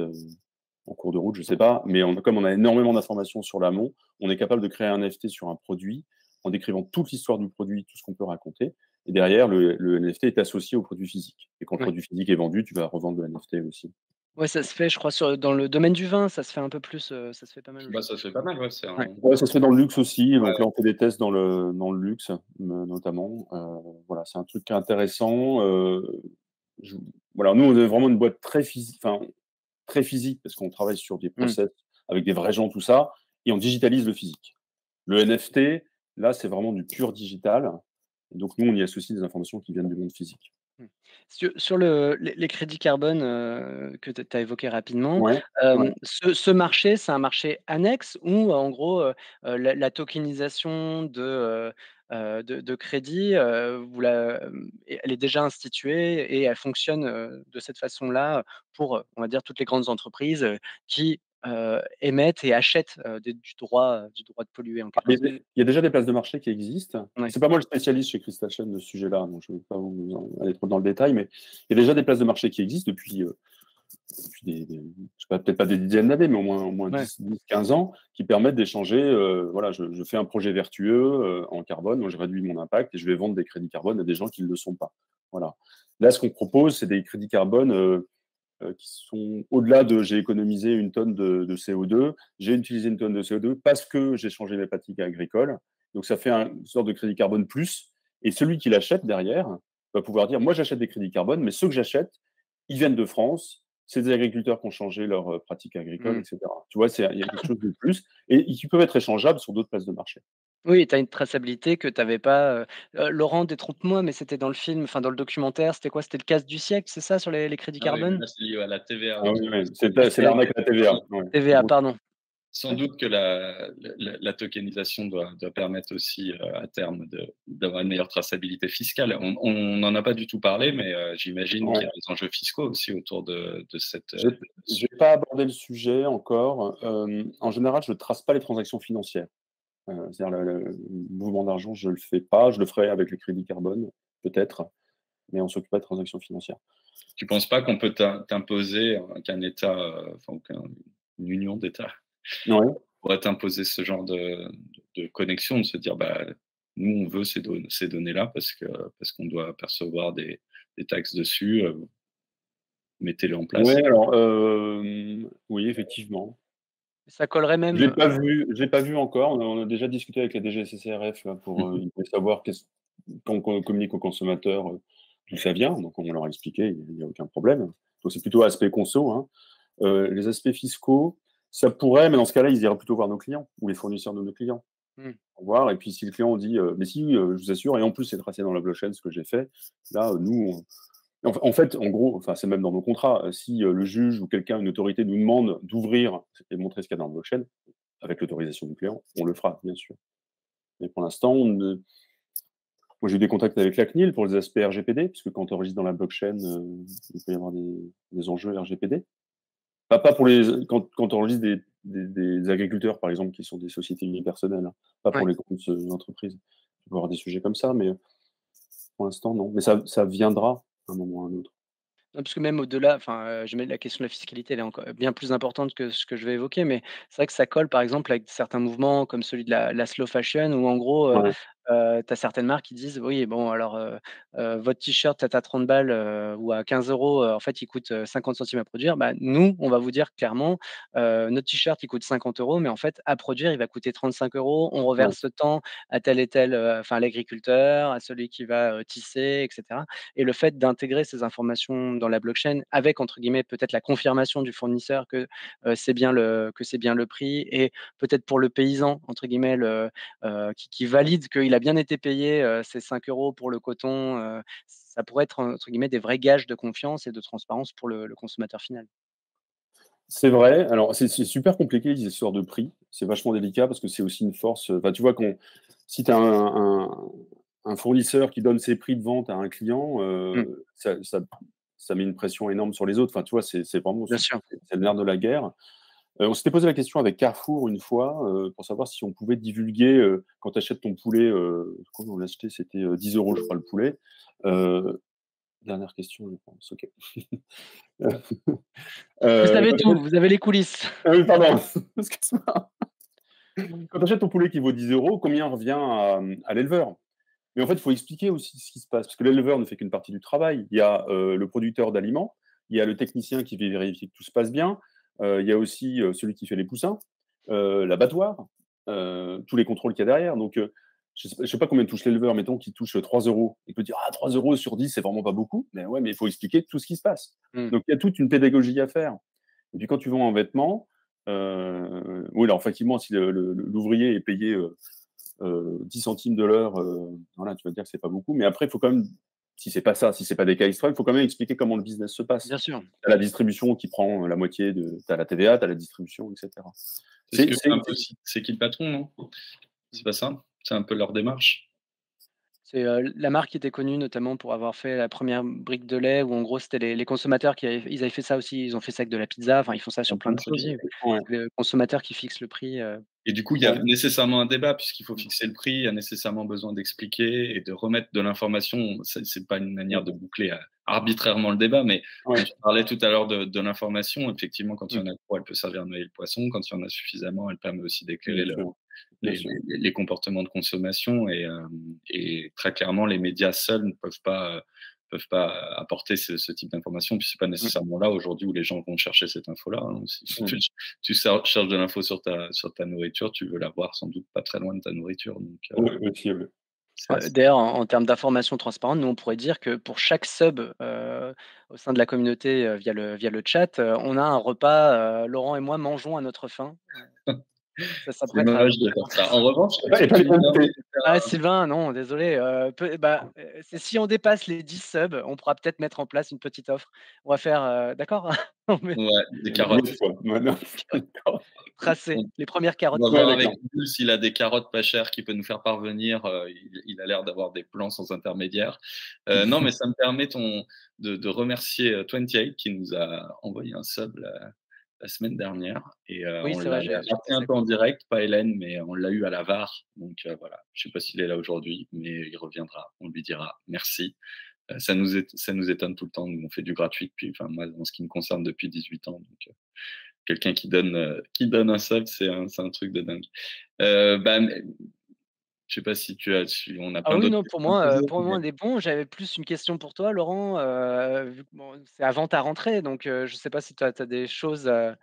en cours de route, je ne sais pas, mais comme on a énormément d'informations sur l'amont, on est capable de créer un NFT sur un produit en décrivant toute l'histoire du produit, tout ce qu'on peut raconter. Et derrière, le NFT est associé au produit physique. Et quand le Ouais. produit physique est vendu, tu vas revendre le NFT aussi. Ouais, ça se fait, je crois, dans le domaine du vin, ça se fait un peu plus, ça se fait pas mal Bah, ça aujourd'hui. se fait pas mal, ouais, Ouais. Ouais, ça se fait dans le luxe aussi. Donc ouais. là, on fait des tests dans le luxe, notamment. Voilà, c'est un truc qui est intéressant. Je- voilà, nous, on est vraiment une boîte très physique, enfin, très physique, parce qu'on travaille sur des Mmh. process avec des vrais gens, tout ça, et on digitalise le physique. Le NFT, là, c'est vraiment du pur digital. Donc, nous, on y associe des informations qui viennent du monde physique. Mmh. Sur les crédits carbone, que tu as évoqués rapidement, Ouais, ouais. ce marché, c'est un marché annexe ou en gros, la tokenisation de crédit, elle est déjà instituée et elle fonctionne, de cette façon-là pour, on va dire toutes les grandes entreprises, qui, émettent et achètent, du droit de polluer en quelque sorte? Il y a déjà des places de marché qui existent. Ouais. C'est pas moi le spécialiste chez Crystal Chain de ce sujet-là, donc je ne vais pas aller trop dans le détail, mais il y a déjà des places de marché qui existent depuis je sais pas, peut-être pas des dizaines d'années, mais au moins Ouais. 10, 15 ans, qui permettent d'échanger. Voilà, je fais un projet vertueux en carbone, moi je réduis mon impact et je vais vendre des crédits carbone à des gens qui ne le sont pas. Voilà. Là, ce qu'on propose, c'est des crédits carbone qui sont au-delà de j'ai économisé une tonne de CO2, j'ai utilisé une tonne de CO2 parce que j'ai changé mes pratiques agricoles. Donc ça fait une sorte de crédit carbone plus. Et celui qui l'achète derrière va pouvoir dire, moi j'achète des crédits carbone, mais ceux que j'achète, ils viennent de France, c'est des agriculteurs qui ont changé leurs pratiques agricoles, Mmh. etc. Tu vois, il y a quelque chose de plus et qui peuvent être échangeables sur d'autres places de marché. Oui, tu as une traçabilité que tu avais pas, Laurent, détrompe-moi, mais c'était dans le film, enfin dans le documentaire, c'était quoi? C'était le casse du siècle, c'est ça, sur les crédits Ah oui, mais carbone? là, c'est lié à la TVA, Ah donc oui, oui, Ah, c'est l'arnaque à la TVA. Ouais. TVA, pardon. sans doute que la tokenisation doit permettre aussi, à terme d'avoir une meilleure traçabilité fiscale. On n'en a pas du tout parlé, mais j'imagine qu'il y Ouais. a des enjeux fiscaux aussi autour de cette, J'ai j'ai pas abordé le sujet encore. En général, je ne trace pas les transactions financières. C'est-à-dire le mouvement d'argent, je le fais pas. Je le ferai avec les crédits carbone, peut-être, mais on s'occupe pas de transactions financières. Tu penses pas qu'on peut t'imposer, qu'un État, enfin une union d'États Ouais. pourrait t'imposer ce genre de connexion, de se dire: «Bah, nous, on veut ces données-là parce qu'on doit percevoir des taxes dessus, mettez-les en place». Ouais, alors, oui, effectivement. Ça collerait Je l'ai même, pas vu je l'ai pas vu encore. On a déjà discuté avec la DGCCRF là pour, Mmh. ils voulaient savoir quand on communique aux consommateurs, d'où ça vient. Donc on leur a expliqué, il y a aucun problème. Donc c'est plutôt aspect conso, hein. Les aspects fiscaux, Ça pourrait, mais dans ce cas-là, ils iraient plutôt voir nos clients ou les fournisseurs de nos clients. Mmh. Pour voir et puis si le client dit: «Mais si, je vous assure et en plus c'est tracé dans la blockchain ce que j'ai fait», là, nous en fait, en gros, enfin, c'est même dans nos contrats, si, le juge ou quelqu'un, une autorité nous demande d'ouvrir et montrer ce qu'il y a dans la blockchain, avec l'autorisation du client, on le fera, bien sûr. Mais pour l'instant, on ne moi, j'ai eu des contacts avec la CNIL pour les aspects RGPD, puisque quand tu enregistres dans la blockchain, il peut y avoir des enjeux RGPD. Pas pour les quand on enregistre des agriculteurs, par exemple, qui sont des sociétés unipersonnelles, hein, pas pour Ouais. les grosses, entreprises. Il peut y avoir des sujets comme ça, mais pour l'instant, non. Mais ça viendra à un moment ou à un autre. Non, parce que même au-delà, enfin, je mets la question de la fiscalité, elle est encore bien plus importante que ce que je vais évoquer, mais c'est vrai que ça colle, par exemple, avec certains mouvements comme celui de la slow fashion où en gros, Ouais, tu as certaines marques qui disent: «Oui, bon alors, votre t-shirt est à 30 balles, ou à 15 €, en fait, il coûte, 50 centimes à produire». Bah, nous, on va vous dire clairement, «Notre t-shirt, il coûte 50 €, mais en fait, à produire, il va coûter 35 €. On ouais. reverse tant à tel et tel, enfin, à l'agriculteur, à celui qui va, tisser et cetera». Et le fait d'intégrer ces informations dans la blockchain avec, entre guillemets, peut-être la confirmation du fournisseur que c'est bien le prix et peut-être pour le paysan, entre guillemets, qui valide qu'il a bien été payé, ces 5 € pour le coton, ça pourrait être, entre guillemets, «des vrais gages de confiance et de transparence» pour le consommateur final. C'est vrai. Alors, c'est super compliqué, les histoires de prix. C'est vachement délicat parce que c'est aussi une force, enfin, tu vois, si tu as un fournisseur qui donne ses prix de vente à un client, Mmh, ça met une pression énorme sur les autres. Enfin, tu vois, c'est vraiment bien sûr. c'est le nerf de la guerre. On s'était posé la question avec Carrefour une fois, pour savoir si on pouvait divulguer, quand tu achètes ton poulet, combien on l'a acheté? C'était, 10 € je crois le poulet. Heu, Dernière question je pense, OK. Vous savez Quand tu tout, achètes vous avez les coulisses. ah oui pardon, excuse-moi. Quand tu achètes ton poulet qui vaut 10 €, combien revient à l'éleveur? Mais en fait, il faut expliquer aussi ce qui se passe, parce que l'éleveur ne fait qu'une partie du travail. Il y a, le producteur d'aliments, il y a le technicien qui va vérifier que tout se passe bien, il y a aussi, celui qui fait les poussins, l'abattoir, tous les contrôles qu'il y a derrière. Donc, je sais pas combien touche l'éleveur, mettons qu'il touche 3 €. Il peut dire: «Ah 3 € sur 10, c'est vraiment pas beaucoup». Mais ouais, mais il faut expliquer tout ce qui se passe. Mmh, Donc il y a toute une pédagogie à faire. Et puis quand tu vends un vêtement, oui, alors effectivement, si l'ouvrier est payé, 10 centimes de l'heure, voilà, tu vas te dire que c'est pas beaucoup. Mais après, il faut quand même, si c'est pas ça, si c'est pas des cas extrêmes, il faut quand même expliquer comment le business se passe. bien sûr. Tu as la distribution qui prend la moitié de, tu as la TVA, tu as la distribution, et cetera. C'est ce C'est que c'est fait un peu C'est qui le patron, non? C'est pas ça? C'est un peu leur démarche? C'est, la marque qui était connue notamment pour avoir fait la première brique de lait où en gros c'était les consommateurs ils avaient fait ça aussi, ils ont fait ça avec de la pizza, enfin ils font ça sur plein plein de de choses. produits. Ouais. C'est le consommateur qui fixe le prix, Et du coup, il y a Ouais. nécessairement un débat puisqu'il faut fixer le prix, il y a nécessairement besoin d'expliquer et de remettre de l'information. C'est pas une manière de boucler, arbitrairement le débat, mais quand Ouais. tu parlais tout à l'heure de l'information, effectivement, quand il y mmh, en a trop, elle peut servir à noyer le poisson. Quand il y en a suffisamment, elle permet aussi d'éclairer Bien sûr. Bien sûr. les comportements de consommation et très clairement, les médias seuls ne peuvent pas apporter ce type d'information. Puis c'est pas mmh. nécessairement là aujourd'hui où les gens vont chercher cette info-là, hein. Si Mmh. tu cherches de l'info sur ta nourriture, tu veux l'avoir sans doute pas très loin de ta nourriture. Donc, Ouais, aussi, ouais. c'est assez. D'ailleurs, en termes d'information transparente, nous, on pourrait dire que pour chaque sub, au sein de la communauté, via le chat, on a un repas, Laurent et moi mangeons à notre faim. Ça C'est pourrait être à moche peu de près faire ça. En revanche, Et pas les invités. ah Sylvain, non, désolé, c'est si on dépasse les 10 subs, on pourra peut-être mettre en place une petite offre. On va faire, d'accord? On met ouais, des Oui, carottes. quoi. Ouais, non, d'accord. tracer On les premières on carottes va qui Ouais, voir arrivent. avec d'accord. Bull s'il a des carottes pas chères qu'il peut nous faire parvenir. Il a l'air d'avoir des plans sans intermédiaire. Non, mais ça me permet de remercier, 28 qui nous a envoyé un sub la semaine dernière et Oui, on c'est l'a vrai, j'ai raté un passé à peu en côté. direct, pas Hélène, mais on l'a eu à la VAR. Donc, voilà. Je sais pas s'il est là aujourd'hui, mais il reviendra. On lui dira merci. Ça nous étonne tout le temps. Nous, on fait du gratuit depuis, enfin, moi, en ce qui me concerne, depuis 18 ans. Donc, quelqu'un qui donne un sub, c'est un truc de dingue. Bah, mais je sais pas si on a Ah plein oui, d'autres non, questions à poser, pour moi, mais on est bon. J'avais plus une question pour toi, Laurent, vu que bon, c'est avant ta rentrée, donc je sais pas si tu as des choses, à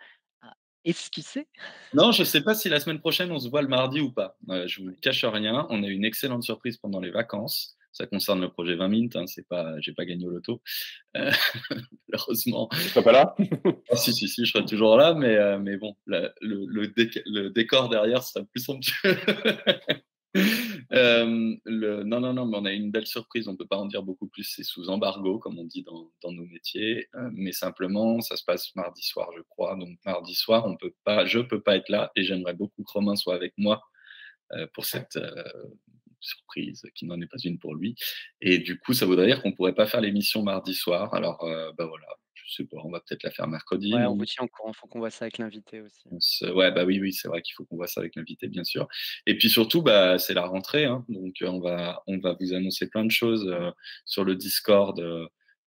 esquisser? non, je sais pas si la semaine prochaine on se voit le mardi ou pas. Je vous cache rien, on a eu une excellente surprise pendant les vacances. Ça concerne le projet 20 Mint, hein, c'est pas j'ai pas gagné au loto, heu, malheureusement. Tu seras pas là? Ah si, si, si, je serai toujours là, mais bon, le décor derrière sera plus somptueux. Non, non, non, mais on a une belle surprise, on peut pas en dire beaucoup plus, c'est sous embargo, comme on dit dans nos métiers, mais simplement, ça se passe mardi soir, je crois. Donc mardi soir, je peux pas être là et j'aimerais beaucoup que Romain soit avec moi, pour cette, surprise qui n'en est pas une pour lui et du coup, ça voudrait dire qu'on pourrait pas faire l'émission mardi soir. Alors, bah, voilà, je sais pas, on va peut-être la faire mercredi, Ouais, on non? vous tient au courant, faut qu'on voit ça avec l'invité aussi. Ouais, bah, oui, oui, c'est vrai qu'il faut qu'on voit ça avec l'invité, bien sûr et puis surtout, bah, c'est la rentrée, hein, donc on va vous annoncer plein de choses, sur le Discord,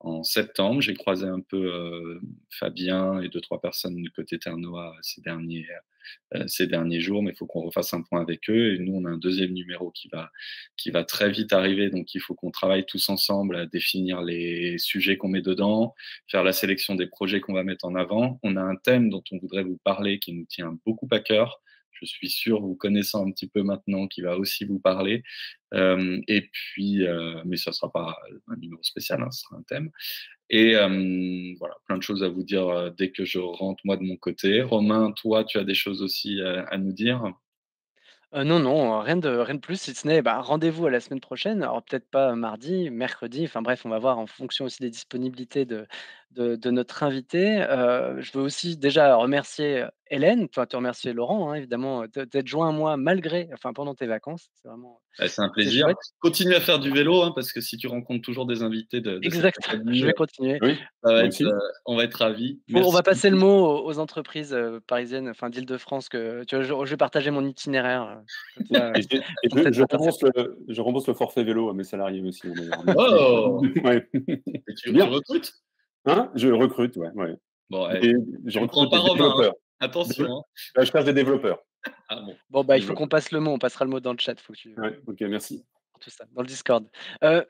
en septembre. J'ai croisé un peu, Fabien et deux trois personnes du côté Ternoa ces derniers jours, mais il faut qu'on refasse un point avec eux. Et nous, on a un deuxième numéro qui va très vite arriver, donc il faut qu'on travaille tous ensemble à définir les sujets qu'on met dedans, faire la sélection des projets qu'on va mettre en avant. On a un thème dont on voudrait vous parler qui nous tient beaucoup à cœur. Je suis sûr, vous connaissant un petit peu maintenant, qui va aussi vous parler. Et puis, mais ça ne sera pas un numéro spécial, hein, ce sera un thème. Et voilà, plein de choses à vous dire dès que je rentre moi de mon côté. Romain, toi, tu as des choses aussi à nous dire? Non, non, rien de plus, si ce n'est, bah, rendez-vous à la semaine prochaine. Alors peut-être pas mardi, mercredi, enfin bref, on va voir en fonction aussi des disponibilités de notre invité. Je veux aussi déjà remercier, Hélène, enfin te remercier Laurent, hein, évidemment, d'être joint à moi malgré enfin pendant tes vacances. C'est vraiment Bah, c'est un c'est plaisir. chouette. Continue à faire du vélo, hein, parce que si tu rencontres toujours des invités de cette Exact, je académie, vais continuer. Oui, ça va moi être, aussi. on va être ravis. On Merci va passer le beaucoup. mot aux entreprises, parisiennes, enfin d'Île-de-France que tu vois, je vais partager mon itinéraire, comme ça, Et ils vont peut-être s'intercepter. je rembourse le forfait vélo à mes salariés aussi, hein, d'ailleurs. Donc, Oh! ouais. Et C'est tu bien. recrutes? Hein? Je recrute, ouais, ouais. Bon, eh, Et je tu me prends recrute pas des Romain, hein? développeurs. Attention, hein. Je cherche des développeurs. Ah bon. Bon, bah, il faut qu'on Développeurs. passe le mot, on passera le mot dans le chat, faut que tu Ouais, OK, merci. pour tout ça, dans le Discord.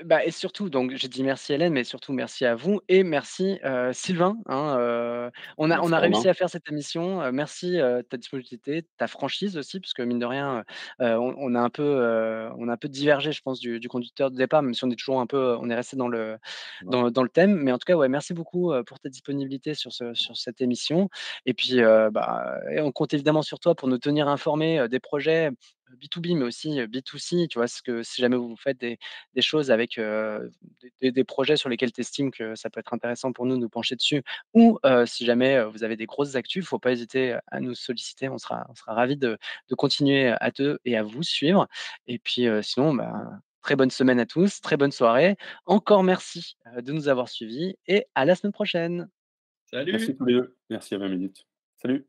Bah et surtout donc j'ai dit merci Hélène, mais surtout merci à vous et merci, Sylvain, hein, on a Merci réussi Romain. à faire cette émission, merci, ta disponibilité, ta franchise aussi, parce que mine de rien, on a un peu divergé je pense du conducteur de départ, même si on est toujours un peu, on est resté dans le Ouais. dans le thème. Mais en tout cas, ouais, merci beaucoup, pour ta disponibilité sur cette émission et puis, bah et on compte évidemment sur toi pour nous tenir informés, des projets, B2B, mais aussi, B2C, tu vois? Ce que si jamais vous faites des choses avec, des projets sur lesquels tu estimes que ça peut être intéressant pour nous de nous pencher dessus ou, si jamais, vous avez des grosses actus, faut pas hésiter à nous solliciter. On sera ravis de continuer à te et à vous suivre et puis, sinon, bah, très bonne semaine à tous, très bonne soirée. Encore merci, de nous avoir suivis et à la semaine prochaine. Merci Salut! tous les 2. Merci à 20 minutes. Salut.